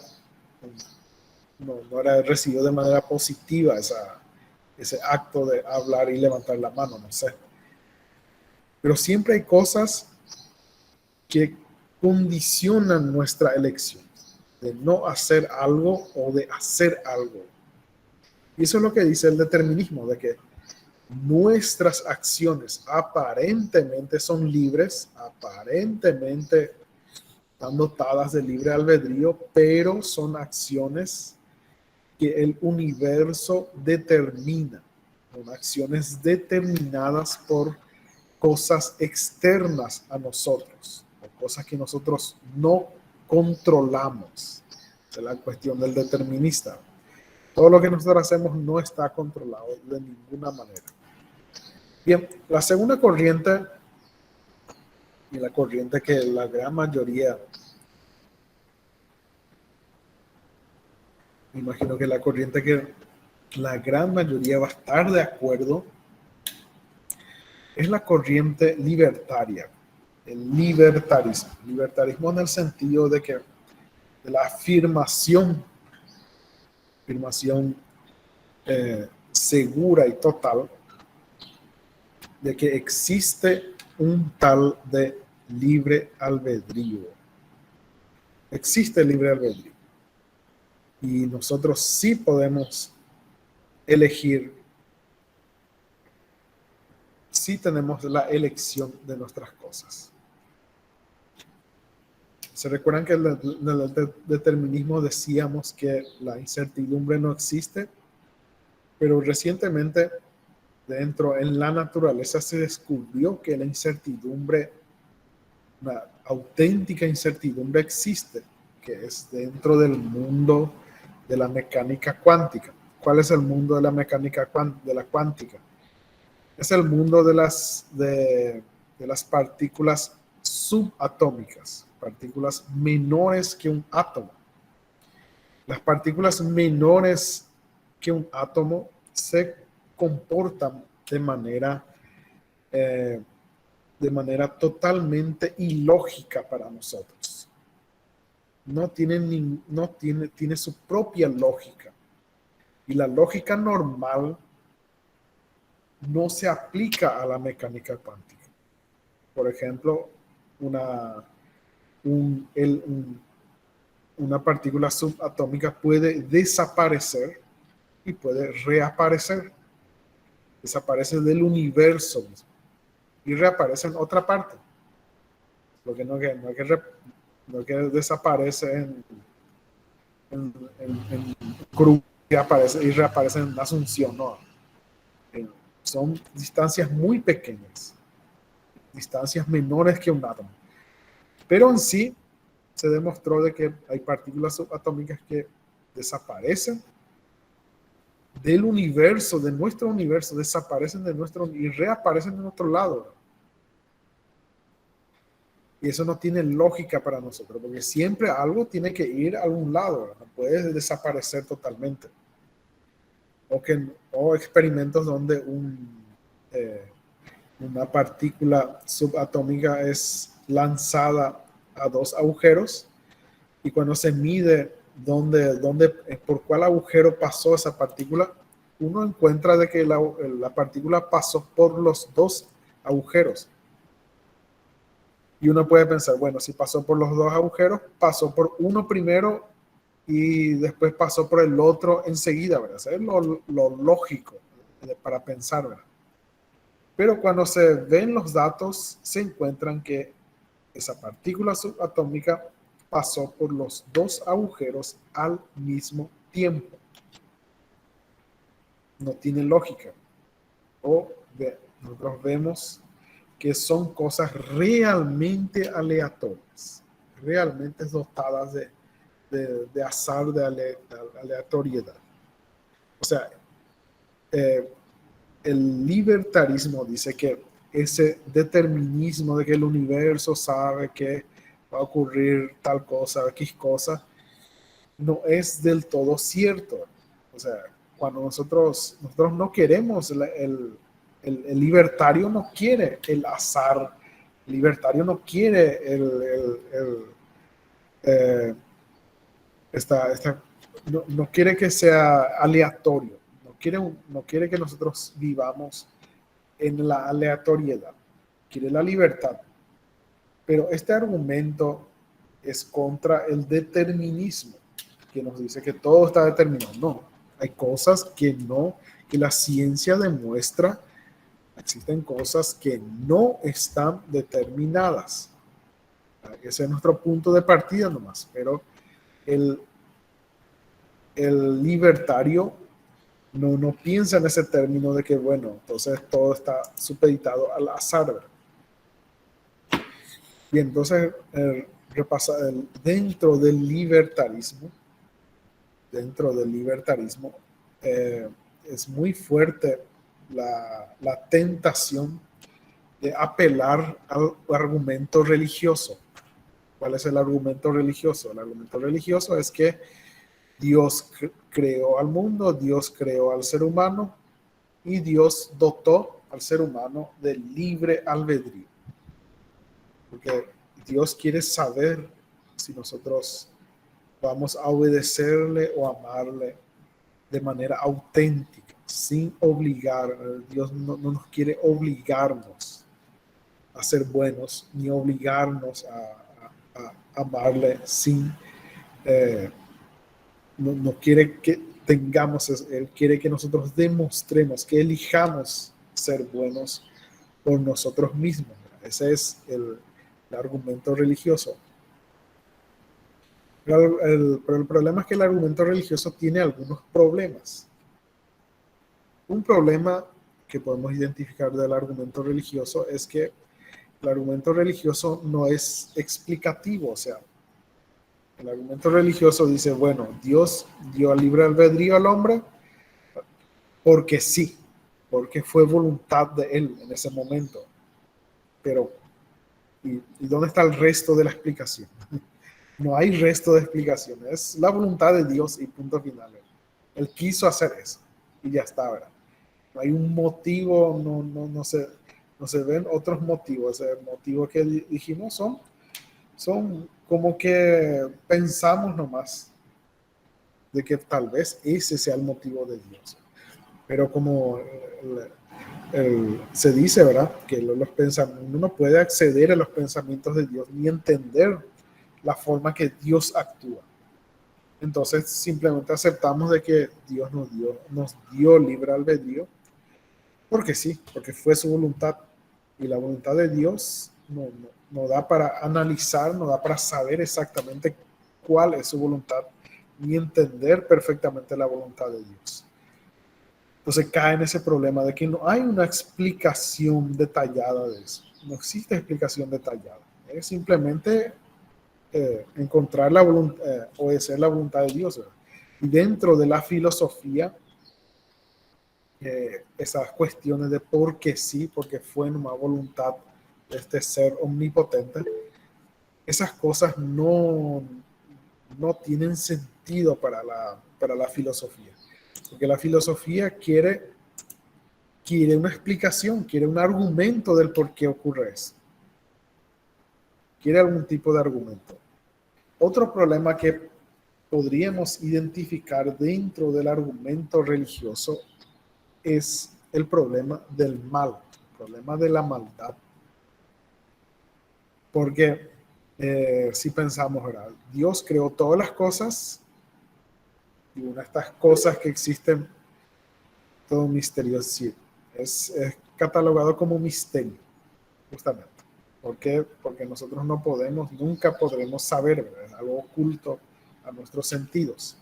no era recibido de manera positiva ese acto de hablar y levantar la mano, no sé. Pero siempre hay cosas que condicionan nuestra elección de no hacer algo o de hacer algo. Y eso es lo que dice el determinismo, de que nuestras acciones aparentemente son libres, aparentemente están dotadas de libre albedrío, pero son acciones que el universo determina, son acciones determinadas por cosas externas a nosotros, o cosas que nosotros no controlamos. Esa es la cuestión del determinista. Todo lo que nosotros hacemos no está controlado de ninguna manera. Bien, la segunda corriente, y la corriente que la gran mayoría, me imagino que la corriente que la gran mayoría va a estar de acuerdo, es la corriente libertaria, el libertarismo. Libertarismo en el sentido de que de la afirmación segura y total de que existe un tal de libre albedrío. Existe libre albedrío. Y nosotros sí podemos elegir, sí tenemos la elección de nuestras cosas. ¿Se recuerdan que en el determinismo decíamos que la incertidumbre no existe? Pero recientemente en la naturaleza se descubrió que la incertidumbre, una auténtica incertidumbre existe, que es dentro del mundo de la mecánica cuántica. ¿Cuál es el mundo de la mecánica cuántica? Es el mundo de las partículas subatómicas, partículas menores que un átomo. Las partículas menores que un átomo se comportan de manera totalmente ilógica para nosotros. Tiene su propia lógica. Y la lógica normal no se aplica a la mecánica cuántica. Por ejemplo, una, una partícula subatómica puede desaparecer y puede reaparecer. Desaparece del universo mismo y reaparece en otra parte. Lo que no que desaparece en Cruz y aparece y reaparece en Asunción, no. Son distancias muy pequeñas, distancias menores que un átomo. Pero en sí se demostró de que hay partículas subatómicas que desaparecen del universo, de nuestro universo, desaparecen de nuestro y reaparecen en otro lado. Y eso no tiene lógica para nosotros, porque siempre algo tiene que ir a algún lado, ¿verdad? No puede desaparecer totalmente. O experimentos donde una partícula subatómica es lanzada a dos agujeros y cuando se mide por cuál agujero pasó esa partícula, uno encuentra de que la partícula pasó por los dos agujeros. Y uno puede pensar, bueno, si pasó por los dos agujeros, pasó por uno primero y después pasó por el otro enseguida, ¿verdad? Eso es lo lógico para pensar, ¿verdad? Pero cuando se ven los datos, se encuentran que esa partícula subatómica pasó por los dos agujeros al mismo tiempo. No tiene lógica. Nosotros vemos que son cosas realmente aleatorias, realmente dotadas de azar, de aleatoriedad. O sea, el libertarismo dice que ese determinismo de que el universo sabe que va a ocurrir tal cosa, X cosa, no es del todo cierto. O sea, cuando nosotros no queremos, el libertario no quiere el azar, el libertario no quiere eh, no quiere que sea aleatorio, no quiere que nosotros vivamos en la aleatoriedad, quiere la libertad. Pero este argumento es contra el determinismo, que nos dice que todo está determinado. No, hay cosas que no, que la ciencia demuestra, existen cosas que no están determinadas. Ese es nuestro punto de partida nomás, pero el, el libertario no piensa en ese término de que, bueno, entonces todo está supeditado al azar. Y entonces dentro del libertarismo es muy fuerte la tentación de apelar al argumento religioso. ¿Cuál es el argumento religioso? El argumento religioso es que Dios creó al mundo, Dios creó al ser humano y Dios dotó al ser humano de libre albedrío. Porque Dios quiere saber si nosotros vamos a obedecerle o amarle de manera auténtica, sin obligar. Dios no nos quiere obligarnos a ser buenos, ni obligarnos a amarle sin... no quiere que tengamos, Él quiere que nosotros demostremos, que elijamos ser buenos por nosotros mismos. Ese es el argumento religioso. Pero el problema es que el argumento religioso tiene algunos problemas. Un problema que podemos identificar del argumento religioso es que el argumento religioso no es explicativo. O sea, el argumento religioso dice, bueno, Dios dio libre albedrío al hombre porque sí, porque fue voluntad de él en ese momento. Pero, ¿y dónde está el resto de la explicación? No hay resto de explicación. Es la voluntad de Dios y punto final. Él quiso hacer eso y ya está, ¿verdad? No hay un motivo, no se ven otros motivos. El motivo que dijimos son como que pensamos nomás de que tal vez ese sea el motivo de Dios. Pero como se dice, ¿verdad? Que los pensamientos, uno no puede acceder a los pensamientos de Dios ni entender la forma que Dios actúa. Entonces simplemente aceptamos de que Dios nos dio libre albedrío, porque sí, porque fue su voluntad. Y la voluntad de Dios no da para analizar, no da para saber exactamente cuál es su voluntad, ni entender perfectamente la voluntad de Dios. Entonces cae en ese problema de que no hay una explicación detallada de eso. No existe explicación detallada. Es simplemente encontrar la voluntad, obedecer la voluntad de Dios, ¿verdad? Y dentro de la filosofía, esas cuestiones de por qué sí, porque fue en una voluntad de este ser omnipotente, esas cosas no tienen sentido para la filosofía. Porque la filosofía quiere una explicación, quiere un argumento del por qué ocurre eso. Quiere algún tipo de argumento. Otro problema que podríamos identificar dentro del argumento religioso es el problema del mal, el problema de la maldad. Porque si pensamos, ¿verdad? Dios creó todas las cosas y una de estas cosas que existen, todo misterio, sí, es catalogado como misterio, justamente. ¿Por qué? Porque nosotros no podemos, nunca podremos saber, ¿verdad? Es algo oculto a nuestros sentidos.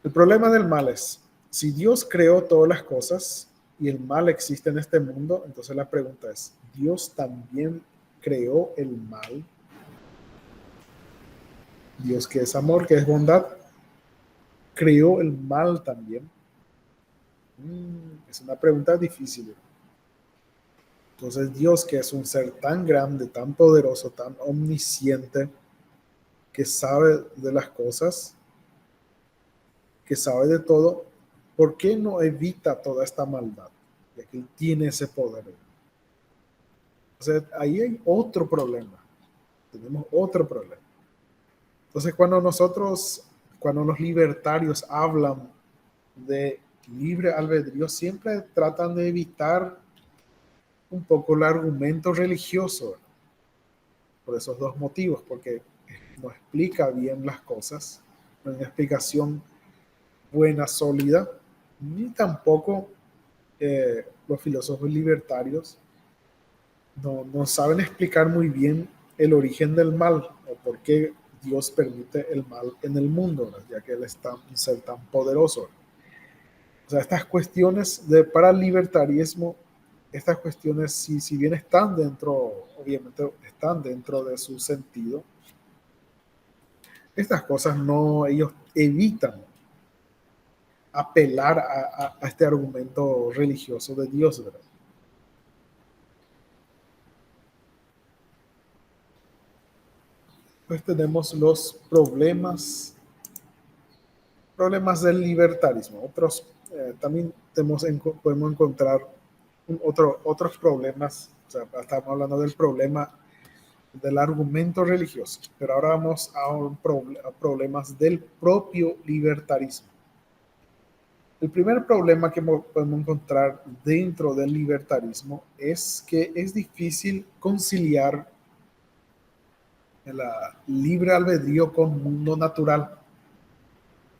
El problema del mal es, si Dios creó todas las cosas y el mal existe en este mundo, entonces la pregunta es, ¿Dios también creó el mal? Dios que es amor, que es bondad, creó el mal también. Es una pregunta difícil. Entonces Dios, que es un ser tan grande, tan poderoso, tan omnisciente, que sabe de las cosas, que sabe de todo, ¿por qué no evita toda esta maldad? Ya que Él tiene ese poder. Entonces ahí hay otro problema. Tenemos otro problema. Entonces cuando los libertarios hablan de libre albedrío, siempre tratan de evitar un poco el argumento religioso, por esos dos motivos, porque no explica bien las cosas, no hay una explicación buena, sólida, ni tampoco los filósofos libertarios no saben explicar muy bien el origen del mal o por qué Dios permite el mal en el mundo, ¿no? Ya que Él es un ser tan poderoso. O sea, estas cuestiones para el libertarismo, estas cuestiones, si bien están dentro, obviamente están dentro de su sentido, estas cosas no, ellos evitan apelar a este argumento religioso de Dios, ¿verdad? Pues tenemos los problemas del libertarismo. Otros también podemos encontrar otros problemas. O sea, estamos hablando del problema del argumento religioso, pero ahora vamos a problemas del propio libertarismo. El primer problema que podemos encontrar dentro del libertarismo es que es difícil conciliar el libre albedrío con mundo natural.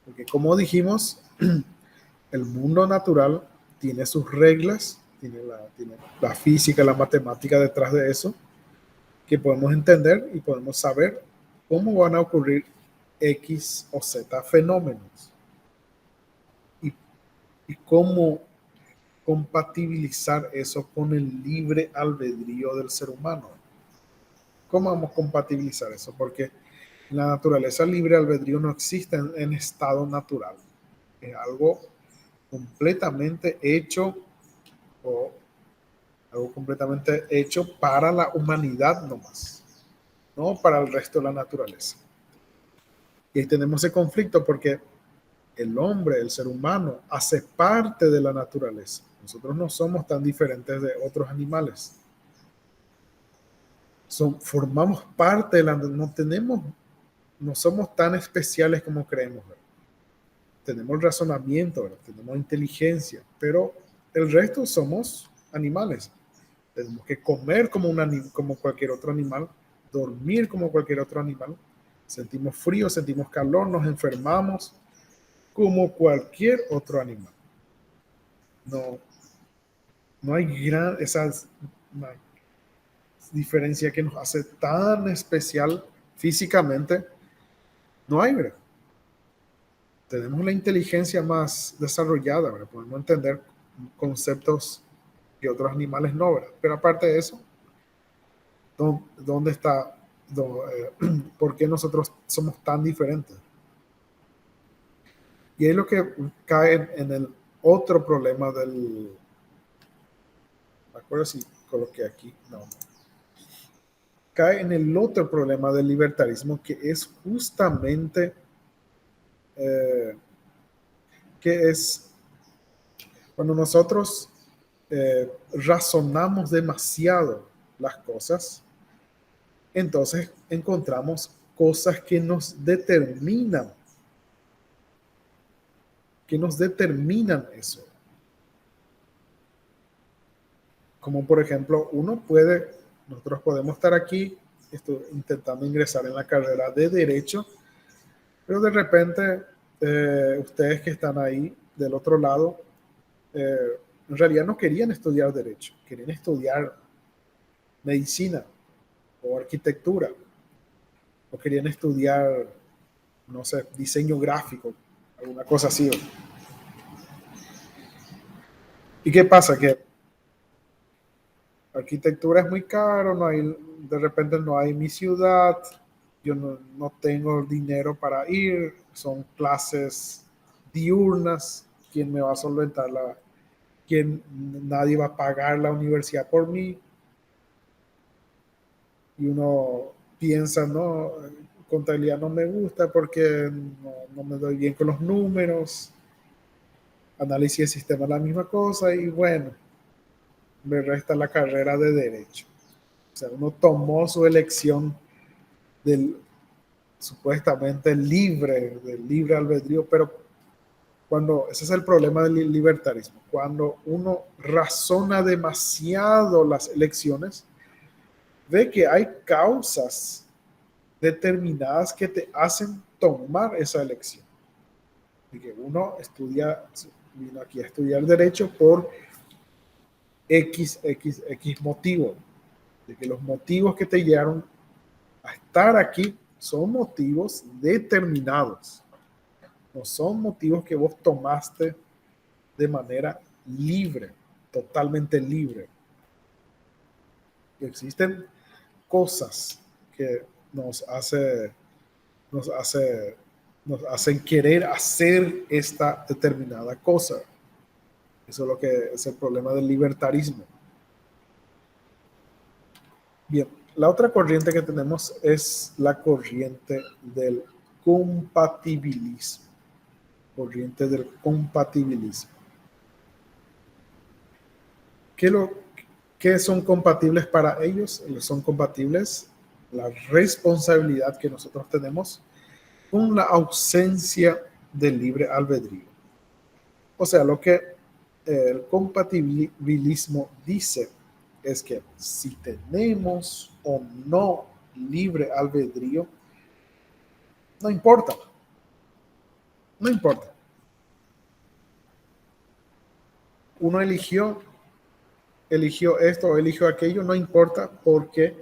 Porque como dijimos, el mundo natural tiene sus reglas, tiene la física, la matemática detrás de eso, que podemos entender y podemos saber cómo van a ocurrir X o Z fenómenos y, y cómo compatibilizar eso con el libre albedrío del ser humano. ¿Cómo vamos a compatibilizar eso? Porque en la naturaleza el libre albedrío no existe en estado natural. Es algo completamente hecho o algo completamente hecho para la humanidad nomás, no para el resto de la naturaleza. Y ahí tenemos ese conflicto porque el hombre, el ser humano, hace parte de la naturaleza. Nosotros no somos tan diferentes de otros animales. Formamos parte de la, no somos tan especiales como creemos. tenemos razonamiento, ¿verdad? Tenemos inteligencia, pero el resto somos animales. Tenemos que comer como cualquier otro animal, dormir como cualquier otro animal. Sentimos frío, sentimos calor, nos enfermamos como cualquier otro animal. No, no hay una diferencia que nos hace tan especial físicamente. No hay, ¿verdad? Tenemos la inteligencia más desarrollada, ¿verdad? Podemos entender conceptos que otros animales no, ¿verdad? Pero aparte de eso, ¿dónde está? ¿Por qué nosotros somos tan diferentes? Y es lo que cae en el otro problema me acuerdo si coloqué aquí, no. Cae en el otro problema del libertarismo, que es justamente eh, que es cuando nosotros razonamos demasiado las cosas, entonces encontramos cosas que nos determinan eso. Como por ejemplo, nosotros podemos estar aquí intentando ingresar en la carrera de Derecho, pero de repente ustedes que están ahí del otro lado, en realidad no querían estudiar Derecho, querían estudiar Medicina o Arquitectura, o querían estudiar, no sé, diseño gráfico, alguna cosa así. ¿Y qué pasa? Que arquitectura es muy caro, de repente no hay en mi ciudad, yo no tengo dinero para ir, son clases diurnas, ¿quién me va a solventar nadie va a pagar la universidad por mí? Y uno piensa, no, contabilidad no me gusta porque no me doy bien con los números, análisis de sistema la misma cosa, y bueno, me resta la carrera de Derecho. O sea, uno tomó su elección del supuestamente del libre albedrío, pero ese es el problema del libertarismo, cuando uno razona demasiado las elecciones, ve que hay causas determinadas que te hacen tomar esa elección. De que uno vino aquí a estudiar Derecho por X motivo, de que los motivos que te llevaron a estar aquí son motivos determinados, no son motivos que vos tomaste de manera libre, totalmente libre. Y existen cosas que nos hace, nos hacen querer hacer esta determinada cosa. Eso es lo que es el problema del libertarismo. Bien, la otra corriente que tenemos es la corriente del compatibilismo. Corriente del compatibilismo. ¿Qué, lo, ¿Qué son compatibles para ellos? Son compatibles la responsabilidad que nosotros tenemos con la ausencia del libre albedrío. O sea, lo que el compatibilismo dice es que si tenemos o no libre albedrío, no importa. No importa. Uno eligió esto o eligió aquello, no importa porque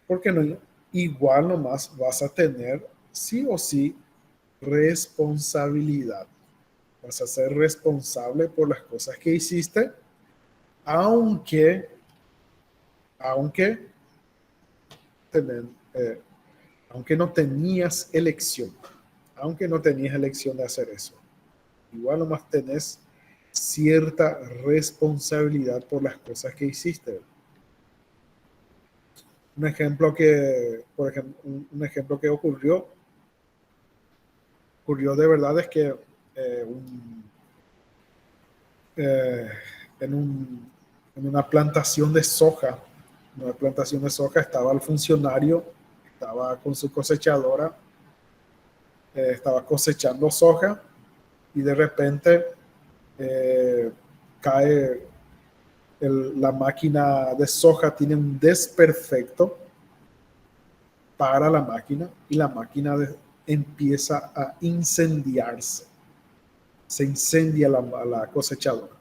no, igual nomás vas a tener sí o sí responsabilidad. Vas a ser responsable por las cosas que hiciste, aunque, aunque, tenen, aunque no tenías elección, aunque no tenías elección de hacer eso. Igual nomás tenés cierta responsabilidad por las cosas que hiciste. Un ejemplo que ocurrió de verdad es que eh, un, eh, en, un, en una plantación de soja, estaba el funcionario, estaba con su cosechadora, estaba cosechando soja, y de repente cae la máquina de soja, tiene un desperfecto para la máquina y la máquina empieza a incendiarse. Se incendia la cosechadora.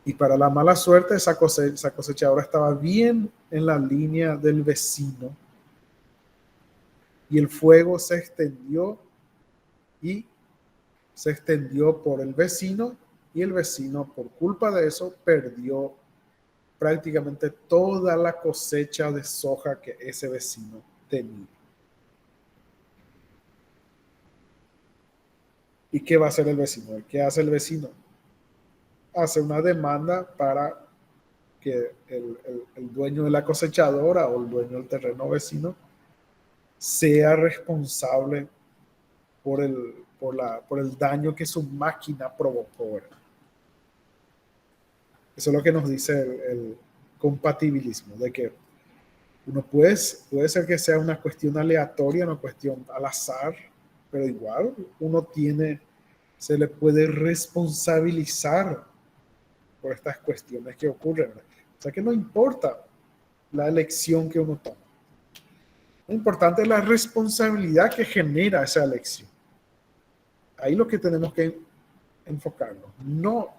Y para la mala suerte, esa cosechadora estaba bien en la línea del vecino. Y el fuego se extendió por el vecino, y el vecino, por culpa de eso, perdió prácticamente toda la cosecha de soja que ese vecino tenía. ¿Y qué va a hacer el vecino? ¿Qué hace el vecino? Hace una demanda para que el dueño de la cosechadora o el dueño del terreno vecino sea responsable por el daño que su máquina provocó. Eso es lo que nos dice el compatibilismo, de que uno puede ser que sea una cuestión aleatoria, una cuestión al azar, pero igual se le puede responsabilizar por estas cuestiones que ocurren. O sea que no importa la elección que uno toma. Lo importante es la responsabilidad que genera esa elección. Ahí lo que tenemos que enfocarnos, no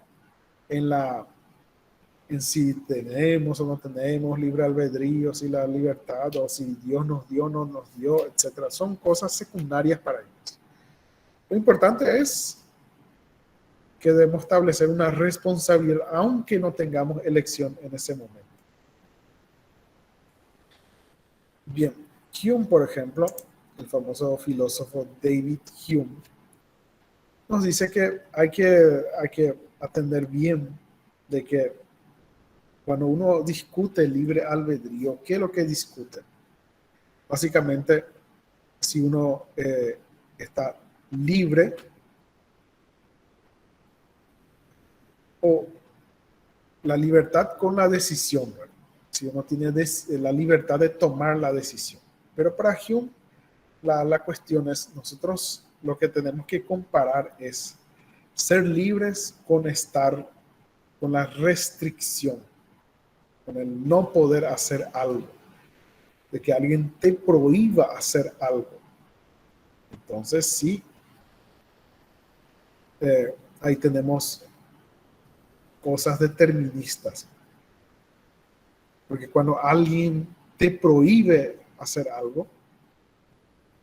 en si tenemos o no tenemos libre albedrío, si la libertad, o si Dios nos dio o no nos dio, etcétera. Son cosas secundarias para ellos. Lo importante es que debemos establecer una responsabilidad, aunque no tengamos elección en ese momento. Bien, Hume, por ejemplo, el famoso filósofo David Hume, nos dice que hay que atender bien de que cuando uno discute libre albedrío, ¿qué es lo que discute? Básicamente, si uno está libre o la libertad con la decisión, ¿verdad? Si uno tiene la libertad de tomar la decisión. Pero para Hume, la cuestión es, nosotros lo que tenemos que comparar es ser libres con estar con la restricción, con el no poder hacer algo, de que alguien te prohíba hacer algo. Entonces sí, ahí tenemos cosas deterministas. Porque cuando alguien te prohíbe hacer algo,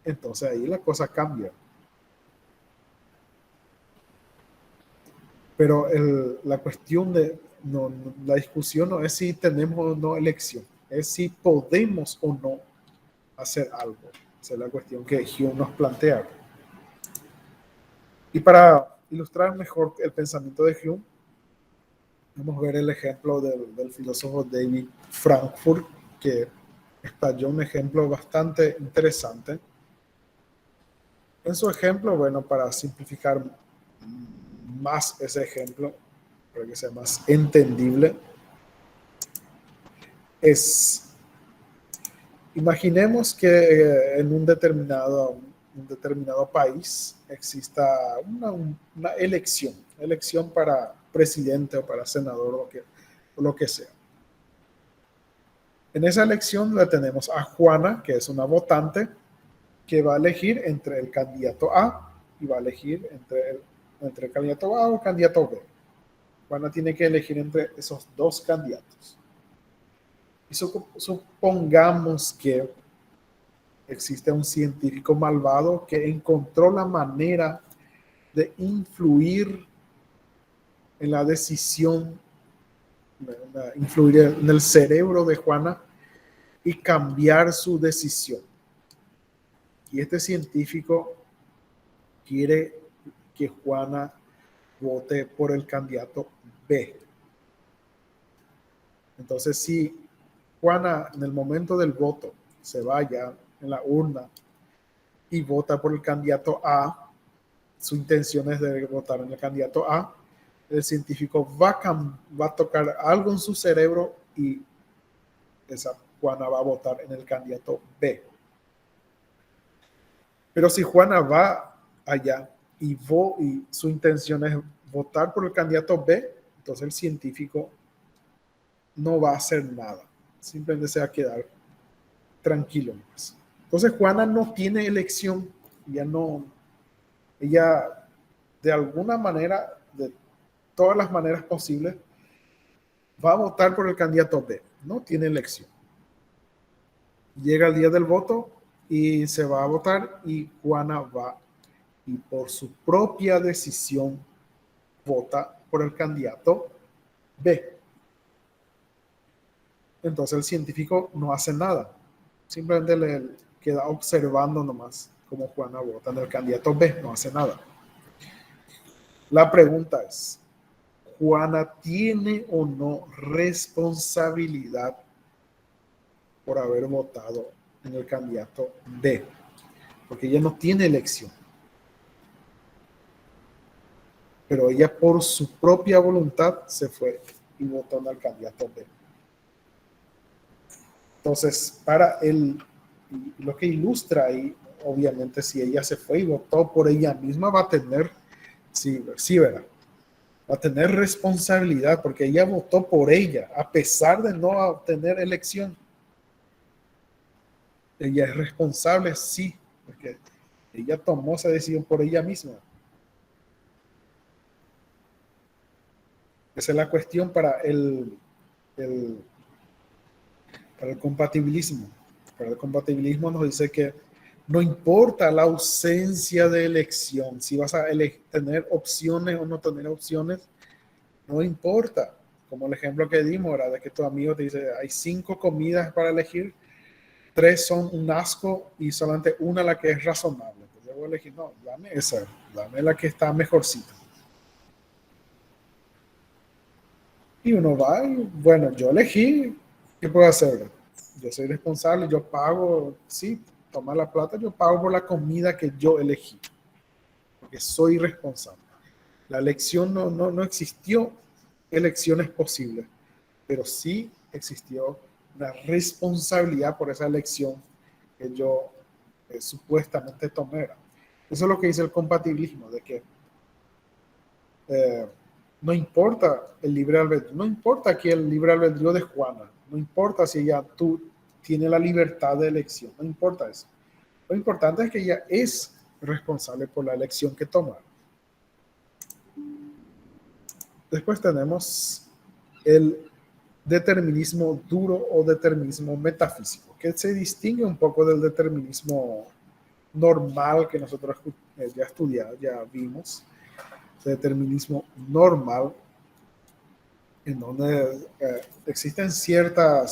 entonces ahí la cosa cambia. Pero la cuestión la discusión no es si tenemos o no elección, es si podemos o no hacer algo. Esa es la cuestión que Hume nos plantea. Y para ilustrar mejor el pensamiento de Hume, vamos a ver el ejemplo del filósofo David Frankfurt, que estalló un ejemplo bastante interesante. En su ejemplo, bueno, para simplificar más ese ejemplo, para que sea más entendible, imaginemos que en un determinado país exista una elección para presidente o para senador o lo que sea. En esa elección la tenemos a Juana, que es una votante, que va a elegir entre el candidato A y va a elegir entre el candidato A o el candidato B. Juana tiene que elegir entre esos dos candidatos. Y supongamos que existe un científico malvado que encontró la manera de influir en la decisión, influir en el cerebro de Juana y cambiar su decisión. Y este científico quiere que Juana vote por el candidato B. Entonces, si Juana en el momento del voto se vaya en la urna y vota por el candidato A, su intención es de votar en el candidato A, el científico va a tocar algo en su cerebro y esa Juana va a votar en el candidato B. Pero si Juana va allá y su intención es votar por el candidato B, entonces el científico no va a hacer nada, simplemente se va a quedar tranquilo más. Entonces Juana no tiene elección, ella de alguna manera, de todas las maneras posibles, va a votar por el candidato B, no tiene elección. Llega el día del voto y se va a votar y Juana va y por su propia decisión vota por el candidato B. Entonces el científico no hace nada, simplemente le queda observando nomás cómo Juana vota en el candidato B, no hace nada. La pregunta es, ¿Juana tiene o no responsabilidad por haber votado en el candidato B? Porque ella no tiene elección. Pero ella por su propia voluntad se fue y votó en el candidato B. Entonces, para él, lo que ilustra ahí, obviamente, si ella se fue y votó por ella misma, va a tener, sí, ¿verdad? Va a tener responsabilidad porque ella votó por ella, a pesar de no obtener elección. Ella es responsable, sí, porque ella tomó esa decisión por ella misma. Esa es la cuestión para para el compatibilismo. Para el compatibilismo nos dice que no importa la ausencia de elección, si vas a tener opciones o no tener opciones, no importa. Como el ejemplo que dimos, ¿verdad? De que tu amigo te dice, hay 5 comidas para elegir, 3 son un asco y solamente una la que es razonable. Entonces yo voy a elegir, no, dame esa, dame la que está mejorcita. Y uno va y, bueno, yo elegí, ¿qué puedo hacer? Yo soy responsable, yo pago, sí, toma la plata, yo pago por la comida que yo elegí, porque soy responsable. La elección no existió elecciones posibles, pero sí existió una responsabilidad por esa elección que yo supuestamente tomé. Eso es lo que dice el compatibilismo, de que eh, no importa el libre albedrío, no importa aquí el libre albedrío de Juana, no importa si ella tiene la libertad de elección, no importa eso. Lo importante es que ella es responsable por la elección que toma. Después tenemos el determinismo duro o determinismo metafísico, que se distingue un poco del determinismo normal que nosotros ya estudiamos, ya vimos. El determinismo normal, en donde existen cierta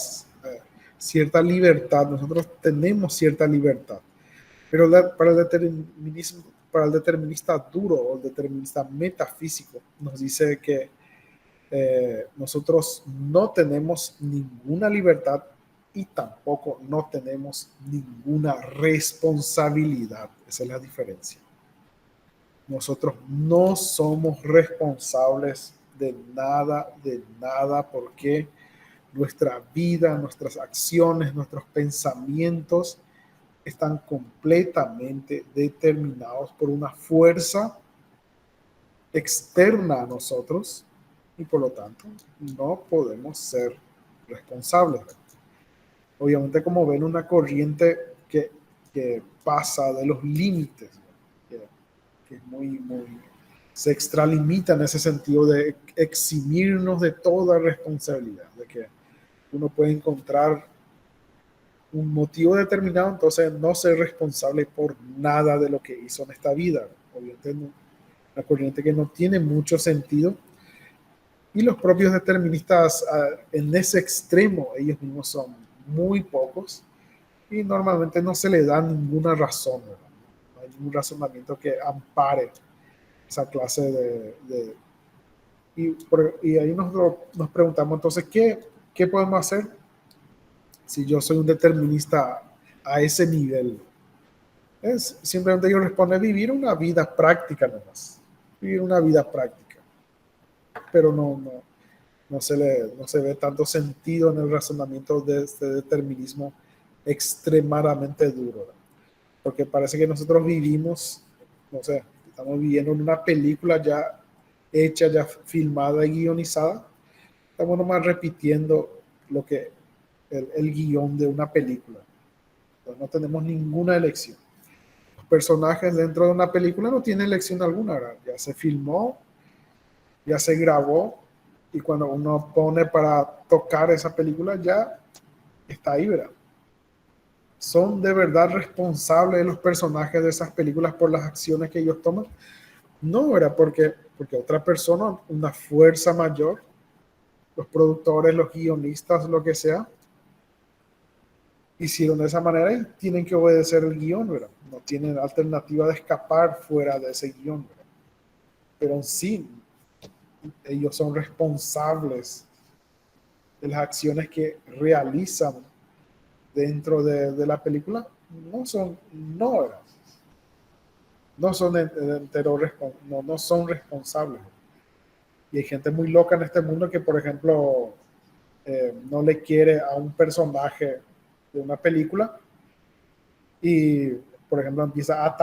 libertad, nosotros tenemos cierta libertad, pero para el determinista duro o el determinista metafísico nos dice que nosotros no tenemos ninguna libertad y tampoco no tenemos ninguna responsabilidad. Esa es la diferencia. Nosotros no somos responsables de nada, porque nuestra vida, nuestras acciones, nuestros pensamientos están completamente determinados por una fuerza externa a nosotros y por lo tanto no podemos ser responsables. Obviamente, como ven, una corriente que pasa de los límites, que es se extralimita en ese sentido de eximirnos de toda responsabilidad, de que uno puede encontrar un motivo determinado, entonces no ser responsable por nada de lo que hizo en esta vida. Obviamente, una corriente que no tiene mucho sentido. Y los propios deterministas en ese extremo, ellos mismos son muy pocos y normalmente no se le da ninguna razón, ¿verdad? No hay ningún razonamiento que ampare esa clase y ahí nos preguntamos entonces, ¿qué podemos hacer si yo soy un determinista a ese nivel? Simplemente yo respondo vivir una vida práctica nomás, vivir una vida práctica, pero no se ve tanto sentido en el razonamiento de este determinismo extremadamente duro, ¿verdad? Porque parece que nosotros vivimos, no sé, estamos viviendo en una película ya hecha, ya filmada y guionizada. Estamos nomás repitiendo lo que el guión de una película. Entonces, no tenemos ninguna elección. Los personajes dentro de una película no tienen elección alguna, ¿verdad? Ya se filmó, ya se grabó, y cuando uno pone para tocar esa película ya está ahí, ¿verdad? ¿Son de verdad responsables los personajes de esas películas por las acciones que ellos toman? No, ¿verdad? Porque otra persona, una fuerza mayor, los productores, los guionistas, lo que sea, hicieron de esa manera y tienen que obedecer el guión, ¿verdad? No tienen alternativa de escapar fuera de ese guión, ¿verdad? Pero en sí, ellos son responsables de las acciones que realizan dentro de la película. No, ¿verdad? No son no son responsables. Y hay gente muy loca en este mundo que, por ejemplo, no le quiere a un personaje de una película y, por ejemplo, empieza a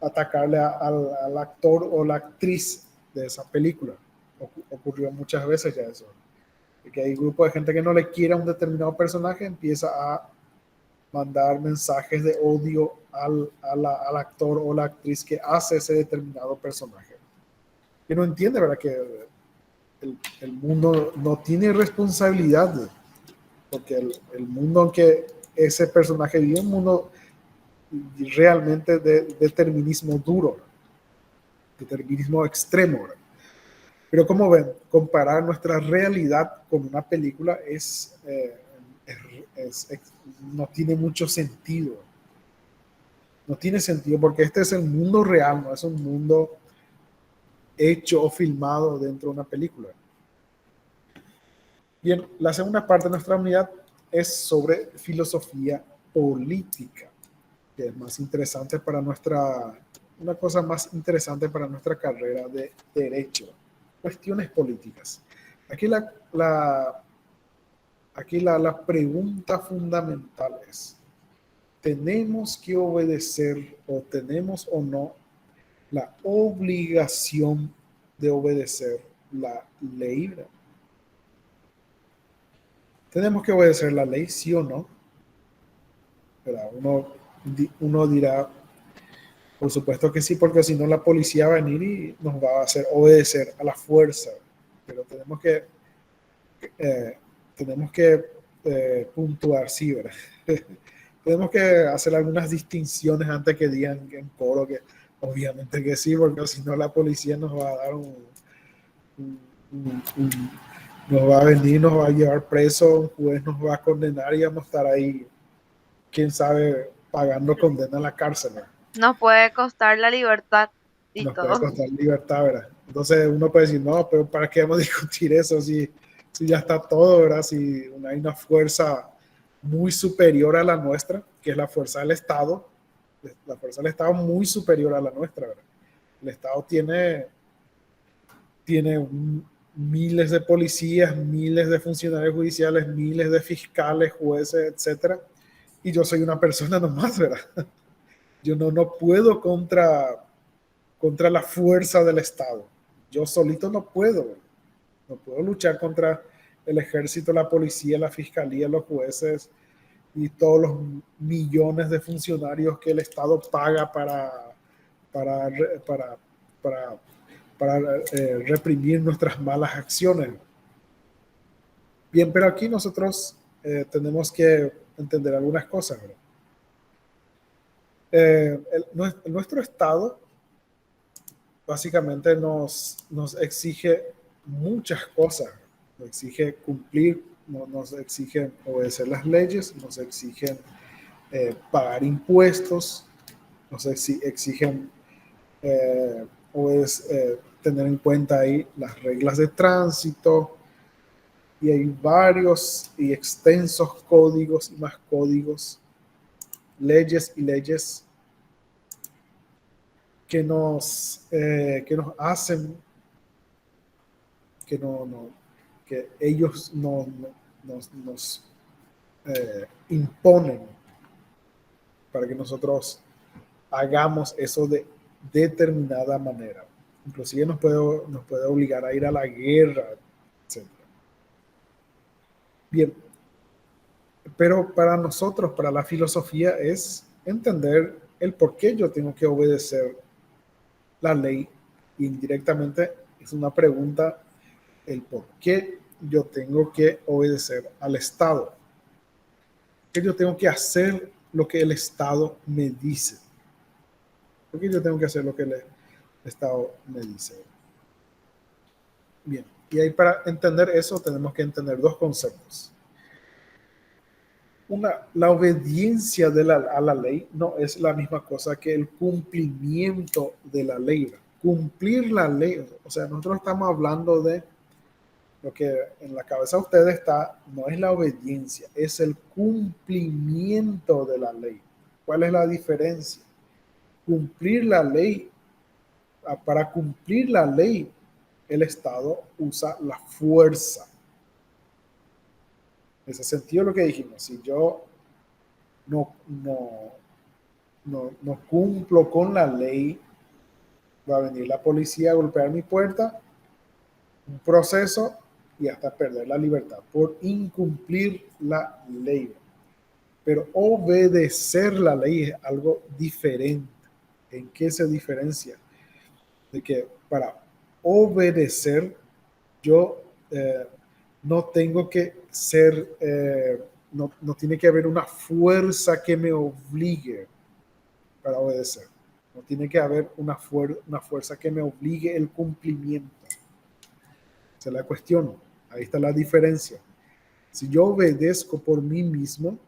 atacarle al actor o la actriz de esa película. Ocurrió muchas veces ya eso. Que hay grupos de gente que no le quiere a un determinado personaje, empieza a mandar mensajes de odio al actor o la actriz que hace ese determinado personaje. Que no entiende, ¿verdad? Que el mundo no tiene responsabilidad, porque el mundo en que ese personaje vive, un mundo realmente de determinismo duro, determinismo extremo, ¿verdad? Pero como ven, comparar nuestra realidad con una película no tiene mucho sentido. No tiene sentido porque este es el mundo real, no es un mundo hecho o filmado dentro de una película. Bien, la segunda parte de nuestra unidad es sobre filosofía política, que es más interesante para una cosa más interesante para nuestra carrera de derecho, cuestiones políticas. Aquí la pregunta fundamental es, ¿tenemos que obedecer o tenemos o no la obligación de obedecer la ley? ¿Tenemos que obedecer la ley, sí o no? ¿Verdad? Uno dirá, por supuesto que sí, porque si no la policía va a venir y nos va a hacer obedecer a la fuerza. Pero eh, tenemos que puntuar, sí, ¿verdad? Tenemos que hacer algunas distinciones antes que digan en coro que obviamente que sí, porque si no la policía nos va a dar un- un- nos va a venir, nos va a llevar preso, un juez nos va a condenar y vamos a estar ahí, quién sabe, pagando condena en la cárcel, ¿verdad? Nos puede costar la libertad y Nos puede todo. costar libertad, ¿verdad? Entonces uno puede decir, no, pero ¿para qué vamos a discutir eso si ya está todo, ¿verdad? Si hay una fuerza muy superior a la nuestra, que es la fuerza del Estado, la fuerza del Estado muy superior a la nuestra, ¿verdad? El Estado tiene miles de policías, miles de funcionarios judiciales, miles de fiscales, jueces, etcétera. Y yo soy una persona nomás, ¿verdad? Yo no puedo contra la fuerza del Estado. Yo solito no puedo. No puedo luchar contra el ejército, la policía, la fiscalía, los jueces y todos los millones de funcionarios que el Estado paga para, para, para, para reprimir nuestras malas acciones. Bien, pero aquí nosotros tenemos que entender algunas cosas, ¿verdad? Nuestro Estado básicamente nos exige muchas cosas. Nos exige cumplir, nos exige obedecer las leyes, nos exigen pagar impuestos, nos exigen tener en cuenta ahí las reglas de tránsito, y hay varios y extensos códigos y más códigos, leyes y leyes que nos hacen que que ellos nos imponen para que nosotros hagamos eso de determinada manera. Inclusive nos puede obligar a ir a la guerra, etc. Bien, pero para nosotros, para la filosofía, es entender el por qué yo tengo que obedecer la ley. Y indirectamente es una pregunta, el por qué yo tengo que obedecer al Estado. ¿Por qué yo tengo que hacer lo que el Estado me dice? ¿Por qué yo tengo que hacer lo que el Estado me dice? Bien, y ahí para entender eso tenemos que entender dos conceptos. La obediencia a la ley no es la misma cosa que el cumplimiento de la ley. Cumplir la ley, o sea, nosotros estamos hablando de lo que en la cabeza de ustedes está, no es la obediencia, es el cumplimiento de la ley. ¿Cuál es la diferencia? Cumplir la ley, para cumplir la ley, el Estado usa la fuerza. En ese sentido lo que dijimos, si yo no cumplo con la ley, va a venir la policía a golpear mi puerta, un proceso y hasta perder la libertad por incumplir la ley. Pero obedecer la ley es algo diferente. ¿En qué se diferencia? De que para obedecer yo no tengo que ser, no tiene que haber una fuerza que me obligue para obedecer. No tiene que haber una fuerza que me obligue el cumplimiento. Esa es la cuestión. Ahí está la diferencia. Si yo obedezco por mí mismo,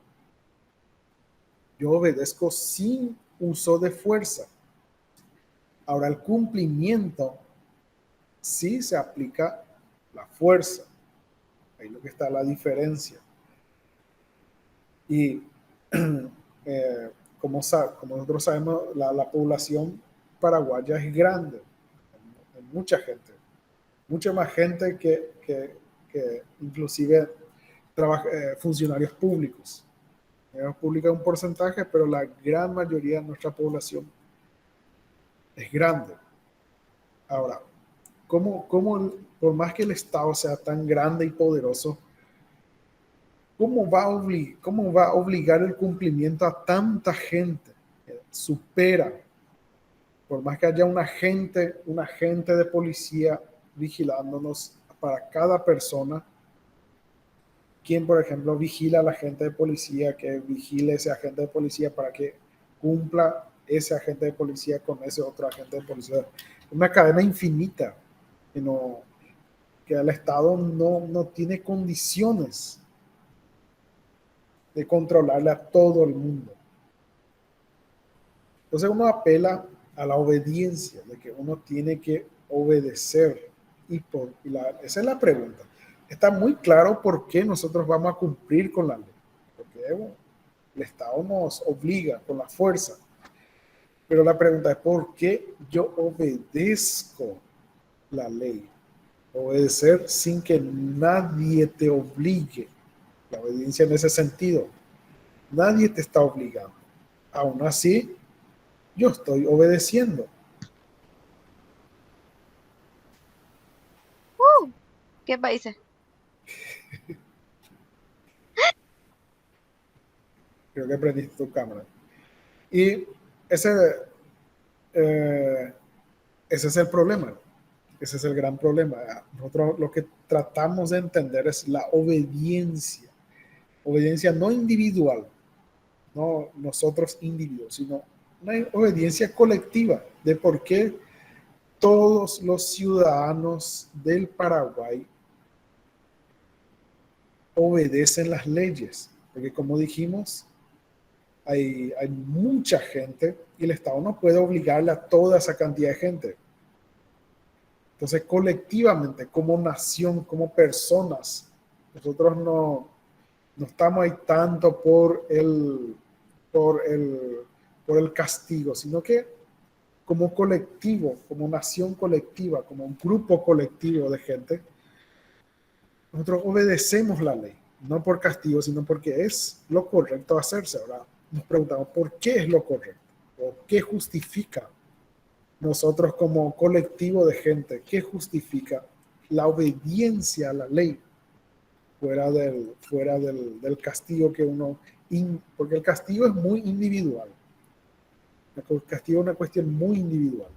yo obedezco sin uso de fuerza. Ahora, el cumplimiento sí se aplica la fuerza. Ahí es lo que está la diferencia. Y como nosotros sabemos, la población paraguaya es grande. Hay mucha gente. Mucha más gente que inclusive funcionarios públicos. Pública un porcentaje, pero la gran mayoría de nuestra población es grande. Ahora, por más que el Estado sea tan grande y poderoso, ¿cómo va a obligar el cumplimiento a tanta gente? Supera, por más que haya un agente de policía vigilándonos para cada persona, quien, por ejemplo, vigila al agente de policía, que vigile ese agente de policía para que cumpla ese agente de policía con ese otro agente de policía. Una cadena infinita que el Estado no tiene condiciones de controlarle a todo el mundo. Entonces uno apela a la obediencia, de que uno tiene que obedecer. Esa es la pregunta. Está muy claro por qué nosotros vamos a cumplir con la ley. Porque el Estado nos obliga con la fuerza. Pero la pregunta es, ¿por qué yo obedezco la ley? Obedecer sin que nadie te obligue. La obediencia en ese sentido. Nadie te está obligando. Aún así, yo estoy obedeciendo. ¿Qué países? Creo que prendiste tu cámara. Y ese es el problema. Ese es el gran problema. Nosotros lo que tratamos de entender es la obediencia. Obediencia no individual, no nosotros individuos, sino una obediencia colectiva de por qué todos los ciudadanos del Paraguay obedecen las leyes. Porque como dijimos, hay mucha gente y el Estado no puede obligarle a toda esa cantidad de gente. Entonces, colectivamente, como nación, como personas, nosotros no estamos ahí tanto por el castigo, sino que como colectivo, como nación colectiva, como un grupo colectivo de gente, nosotros obedecemos la ley, no por castigo, sino porque es lo correcto hacerse. Ahora nos preguntamos, ¿por qué es lo correcto? ¿O qué justifica nosotros como colectivo de gente, ¿qué justifica la obediencia a la ley fuera del castigo que uno... porque el castigo es muy individual. El castigo es una cuestión muy individual.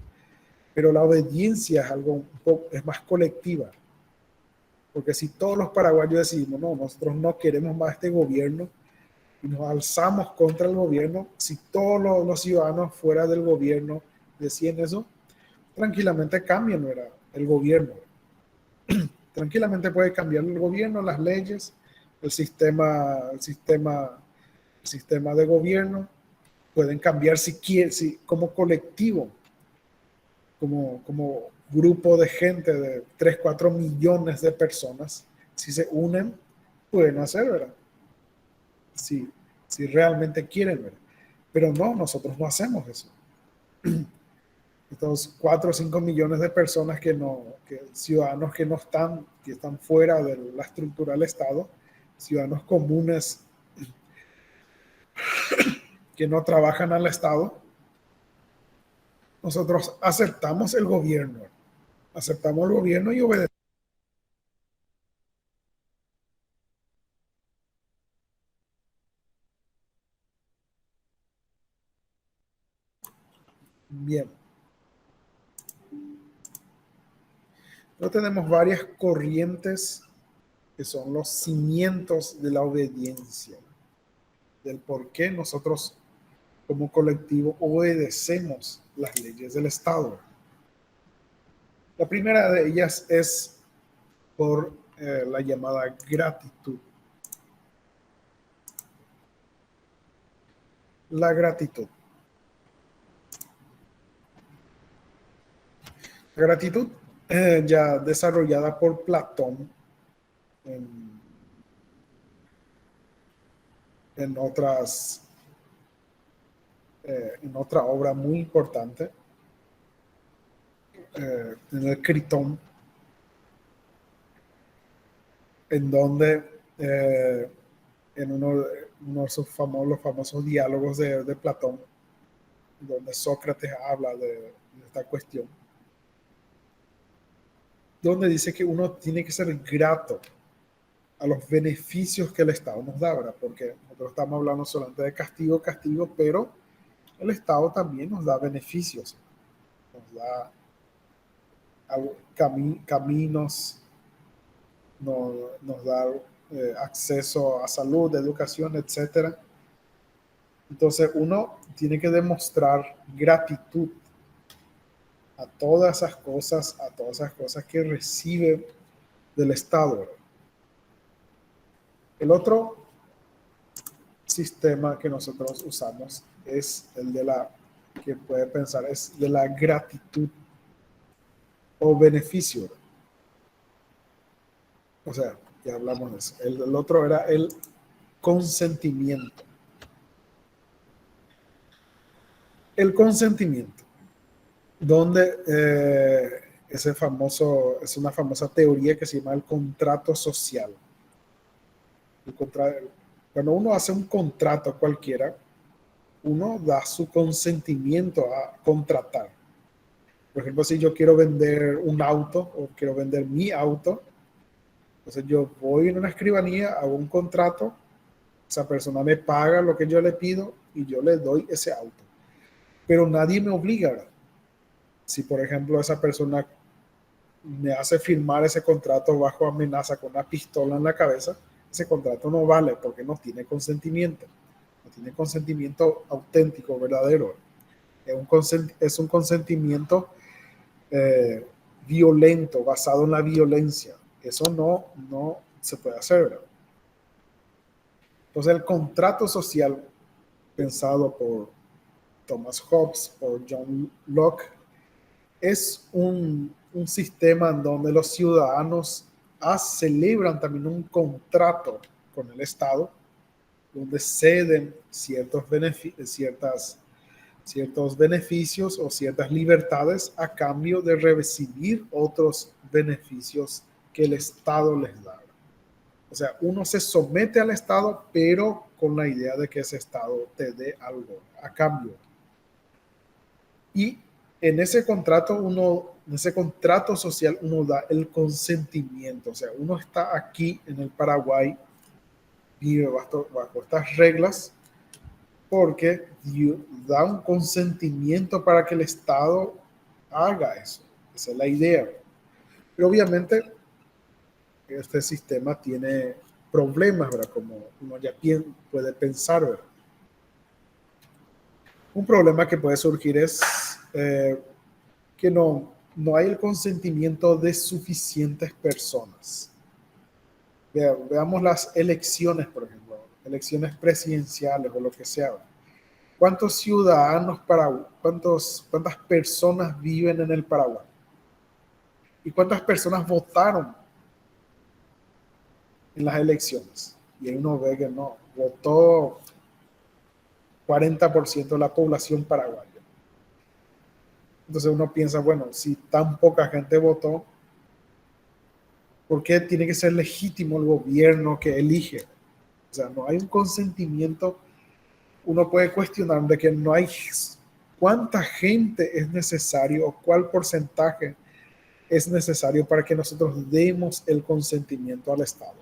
Pero la obediencia es algo un poco, es más colectiva. Porque si todos los paraguayos decidimos, no, nosotros no queremos más este gobierno y nos alzamos contra el gobierno, si todos los ciudadanos fuera del gobierno deciden eso, tranquilamente cambian, ¿verdad? El gobierno. Tranquilamente puede cambiar el gobierno, las leyes, el sistema de gobierno, pueden cambiar si quieren, si, como colectivo, como grupo de gente de 3 4 millones de personas, si se unen, pueden hacer, ¿verdad? Si realmente quieren, ¿verdad? Pero no, nosotros no hacemos eso. Estos 4 o 5 millones de personas ciudadanos que están fuera de la estructura del Estado, ciudadanos comunes que no trabajan al Estado, nosotros aceptamos el gobierno y obedecemos. Bien, no tenemos varias corrientes que son los cimientos de la obediencia, del por qué nosotros como colectivo obedecemos las leyes del Estado. La primera de ellas es por la llamada gratitud. La gratitud. La gratitud ya desarrollada por Platón en, en otras en otra obra muy importante, en el Critón, en donde en uno de los famosos diálogos de Platón, donde Sócrates habla de esta cuestión, donde dice que uno tiene que ser grato a los beneficios que el Estado nos da, ¿verdad? Porque nosotros estamos hablando solamente de castigo, pero el Estado también nos da beneficios, nos da caminos, nos da acceso a salud, educación, etcétera. Entonces uno tiene que demostrar gratitud a todas esas cosas que recibe del Estado. El otro sistema que nosotros usamos es el de que puede pensar, es de la gratitud o beneficio. O sea, ya hablamos de eso. El otro era el consentimiento. El consentimiento, donde es una famosa teoría que se llama el contrato social. Cuando uno hace un contrato cualquiera, uno da su consentimiento a contratar. Por ejemplo, si yo quiero vender un auto o quiero vender mi auto, entonces yo voy en una escribanía, hago un contrato, esa persona me paga lo que yo le pido y yo le doy ese auto. Pero nadie me obliga, ¿verdad? Si, por ejemplo, esa persona me hace firmar ese contrato bajo amenaza con una pistola en la cabeza, ese contrato no vale porque no tiene consentimiento. No tiene consentimiento auténtico, verdadero. Es un consentimiento violento, basado en la violencia. Eso no se puede hacer, ¿verdad? Entonces el contrato social pensado por Thomas Hobbes, por John Locke, es un sistema en donde los ciudadanos celebran también un contrato con el Estado, donde ceden ciertos beneficios o ciertas libertades a cambio de recibir otros beneficios que el Estado les da. O sea, uno se somete al Estado, pero con la idea de que ese Estado te dé algo a cambio. Y en ese contrato social uno da el consentimiento, o sea, uno está aquí en el Paraguay, vive bajo estas reglas, porque da un consentimiento para que el Estado haga eso. Esa es la idea. Pero obviamente este sistema tiene problemas, ¿verdad? Como uno ya puede pensar, ¿verdad? Un problema que puede surgir es que no hay el consentimiento de suficientes personas. Veamos las elecciones, por ejemplo, elecciones presidenciales o lo que sea. ¿Cuántos ciudadanos cuántas personas viven en el Paraguay? ¿Y cuántas personas votaron en las elecciones? Y ahí uno ve que no, votó 40% de la población paraguaya. Entonces uno piensa, bueno, si tan poca gente votó, ¿por qué tiene que ser legítimo el gobierno que elige? O sea, no hay un consentimiento. Uno puede cuestionar de que no hay cuánta gente es necesario o cuál porcentaje es necesario para que nosotros demos el consentimiento al Estado.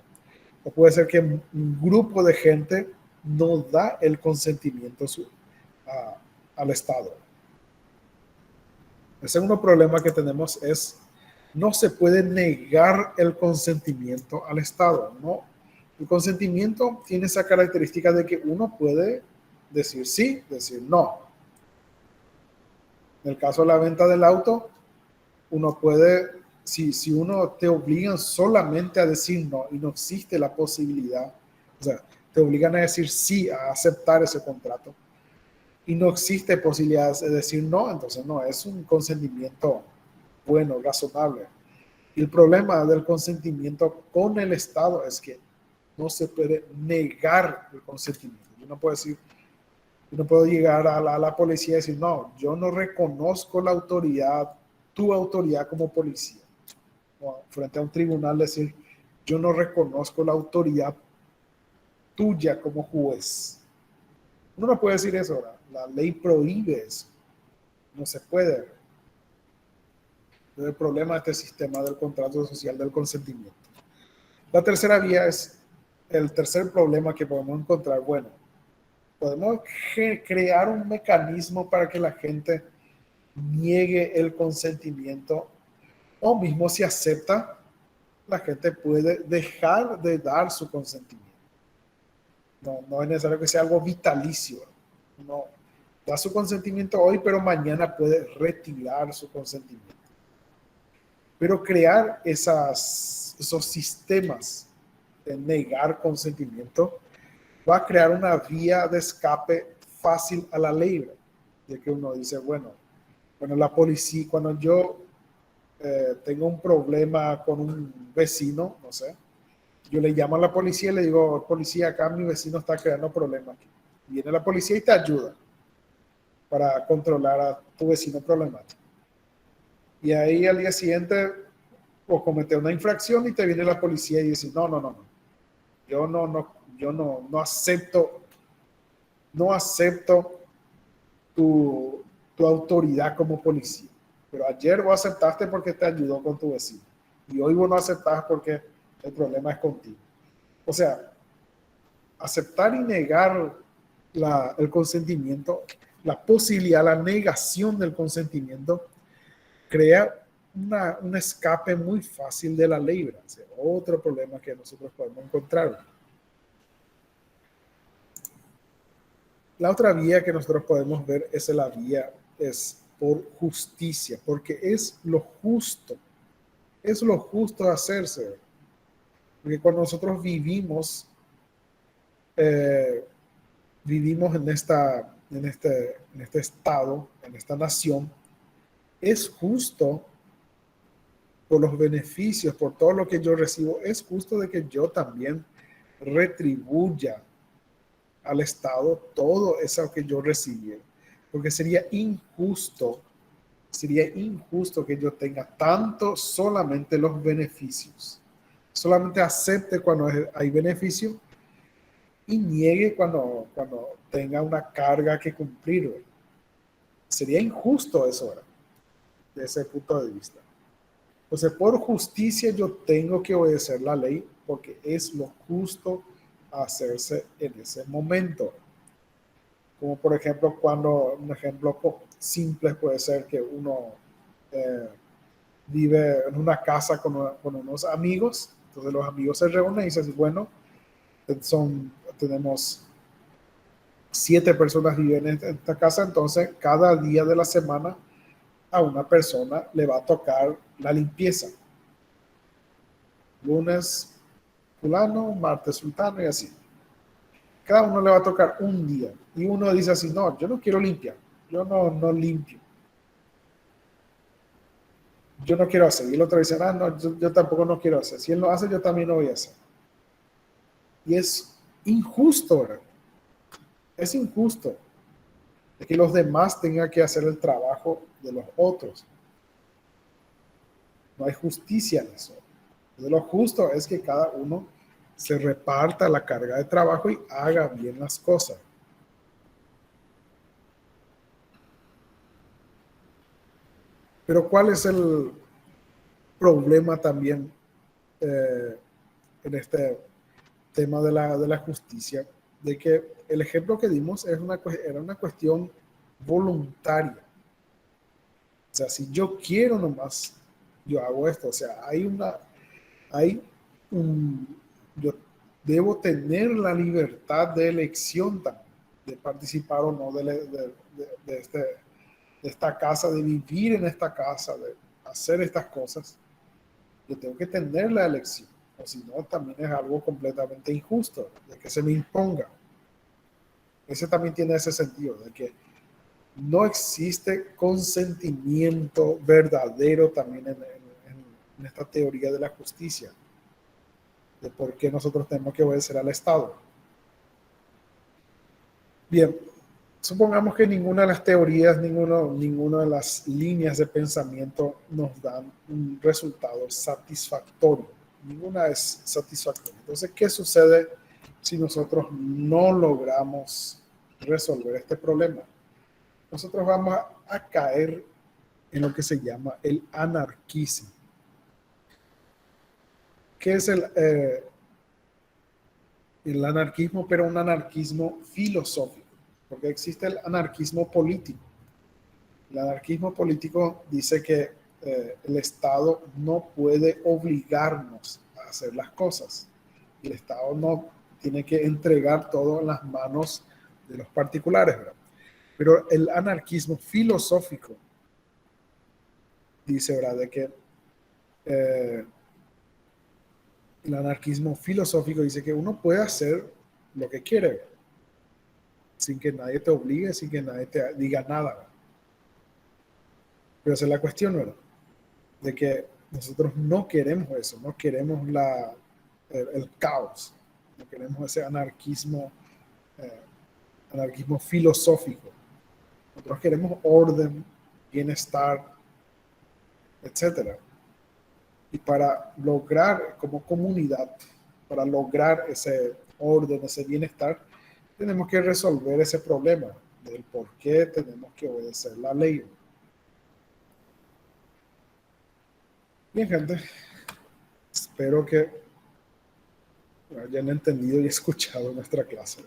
O puede ser que un grupo de gente no da el consentimiento al Estado. El segundo problema que tenemos es no se puede negar el consentimiento al Estado, ¿no? El consentimiento tiene esa característica de que uno puede decir sí, decir no. En el caso de la venta del auto, uno puede, si uno te obligan solamente a decir no y no existe la posibilidad, o sea, te obligan a decir sí, a aceptar ese contrato y no existe posibilidad de decir no, entonces no, es un consentimiento bueno, razonable. Y el problema del consentimiento con el Estado es que no se puede negar el consentimiento. Yo no puedo decir, yo no puedo llegar a la policía y decir, no, yo no reconozco la autoridad, tu autoridad como policía. O frente a un tribunal decir, yo no reconozco la autoridad tuya como juez. Uno no puede decir eso, ¿verdad? La ley prohíbe eso. No se puede. El problema de este sistema del contrato social del consentimiento. La tercera vía es el tercer problema que podemos encontrar. Bueno, podemos crear un mecanismo para que la gente niegue el consentimiento o mismo si acepta, la gente puede dejar de dar su consentimiento. No es necesario que sea algo vitalicio. No da su consentimiento hoy, pero mañana puede retirar su consentimiento. Pero crear esos sistemas de negar consentimiento va a crear una vía de escape fácil a la ley, de que uno dice, bueno, la policía, cuando yo tengo un problema con un vecino, no sé, yo le llamo a la policía y le digo, policía, acá mi vecino está creando problemas. Viene la policía y te ayuda para controlar a tu vecino problemático. Y ahí al día siguiente o comete una infracción y te viene la policía y dice, no, yo no acepto, no acepto tu autoridad como policía. Pero ayer vos aceptaste porque te ayudó con tu vecino. Y hoy vos no aceptás porque el problema es contigo. O sea, aceptar y negar el consentimiento, la posibilidad, la negación del consentimiento, crea un escape muy fácil de la ley. O sea, otro problema que nosotros podemos encontrar. La otra vía que nosotros podemos ver es la vía por justicia, porque es lo justo hacerse. Porque cuando nosotros vivimos en este estado, en esta nación, es justo por los beneficios, por todo lo que yo recibo, es justo de que yo también retribuya al Estado todo eso que yo recibí. Porque sería injusto que yo tenga tanto solamente los beneficios. Solamente acepte cuando hay beneficio y niegue cuando tenga una carga que cumplir. Sería injusto eso, ¿verdad? de ese punto de vista. Entonces, por justicia yo tengo que obedecer la ley porque es lo justo hacerse en ese momento. Como por ejemplo, cuando un ejemplo simple puede ser que uno eh, vive en una casa con unos amigos, entonces los amigos se reúnen y dicen, bueno, tenemos 7 personas viven en esta casa, entonces cada día de la semana a una persona le va a tocar la limpieza. Lunes fulano, martes sultano y así. Cada uno le va a tocar un día. Y uno dice así, no, yo no quiero limpiar, yo no limpio. Yo no quiero hacer. Y el otro dice, ah, no, yo tampoco no quiero hacer. Si él lo hace, yo también lo voy a hacer. Y es injusto, ¿verdad? Es injusto de que los demás tengan que hacer el trabajo de los otros. No hay justicia en eso. Entonces, lo justo es que cada uno se reparta la carga de trabajo y haga bien las cosas. Pero ¿cuál es el problema también en este tema de la justicia? De que el ejemplo que dimos era una cuestión voluntaria. O sea, si yo quiero nomás, yo hago esto. O sea, hay yo debo tener la libertad de elección también, de participar o no de esta casa, de vivir en esta casa, de hacer estas cosas. Yo tengo que tener la elección, o si no, también es algo completamente injusto, de que se me imponga. Ese también tiene ese sentido, de que no existe consentimiento verdadero también en esta teoría de la justicia, de por qué nosotros tenemos que obedecer al Estado. Bien, supongamos que ninguna de las teorías, ninguna de las líneas de pensamiento nos dan un resultado satisfactorio. Ninguna es satisfactoria. Entonces, ¿qué sucede si nosotros no logramos resolver este problema? Nosotros vamos a caer en lo que se llama el anarquismo. ¿Qué es el anarquismo? Pero un anarquismo filosófico, porque existe el anarquismo político. El anarquismo político dice que el Estado no puede obligarnos a hacer las cosas. El Estado no tiene que entregar todo en las manos de los particulares, ¿verdad? Pero el anarquismo filosófico dice, ¿verdad?, de que el anarquismo filosófico dice que uno puede hacer lo que quiere, ¿verdad?, sin que nadie te obligue, sin que nadie te diga nada, ¿verdad? Pero esa es la cuestión, ¿verdad?, de que nosotros no queremos eso, no queremos el caos, no queremos ese eh, anarquismo filosófico. Nosotros queremos orden, bienestar, etcétera. Y para lograr como comunidad, para lograr ese orden, ese bienestar, tenemos que resolver ese problema del por qué tenemos que obedecer la ley. Bien, gente, espero que hayan entendido y escuchado nuestra clase.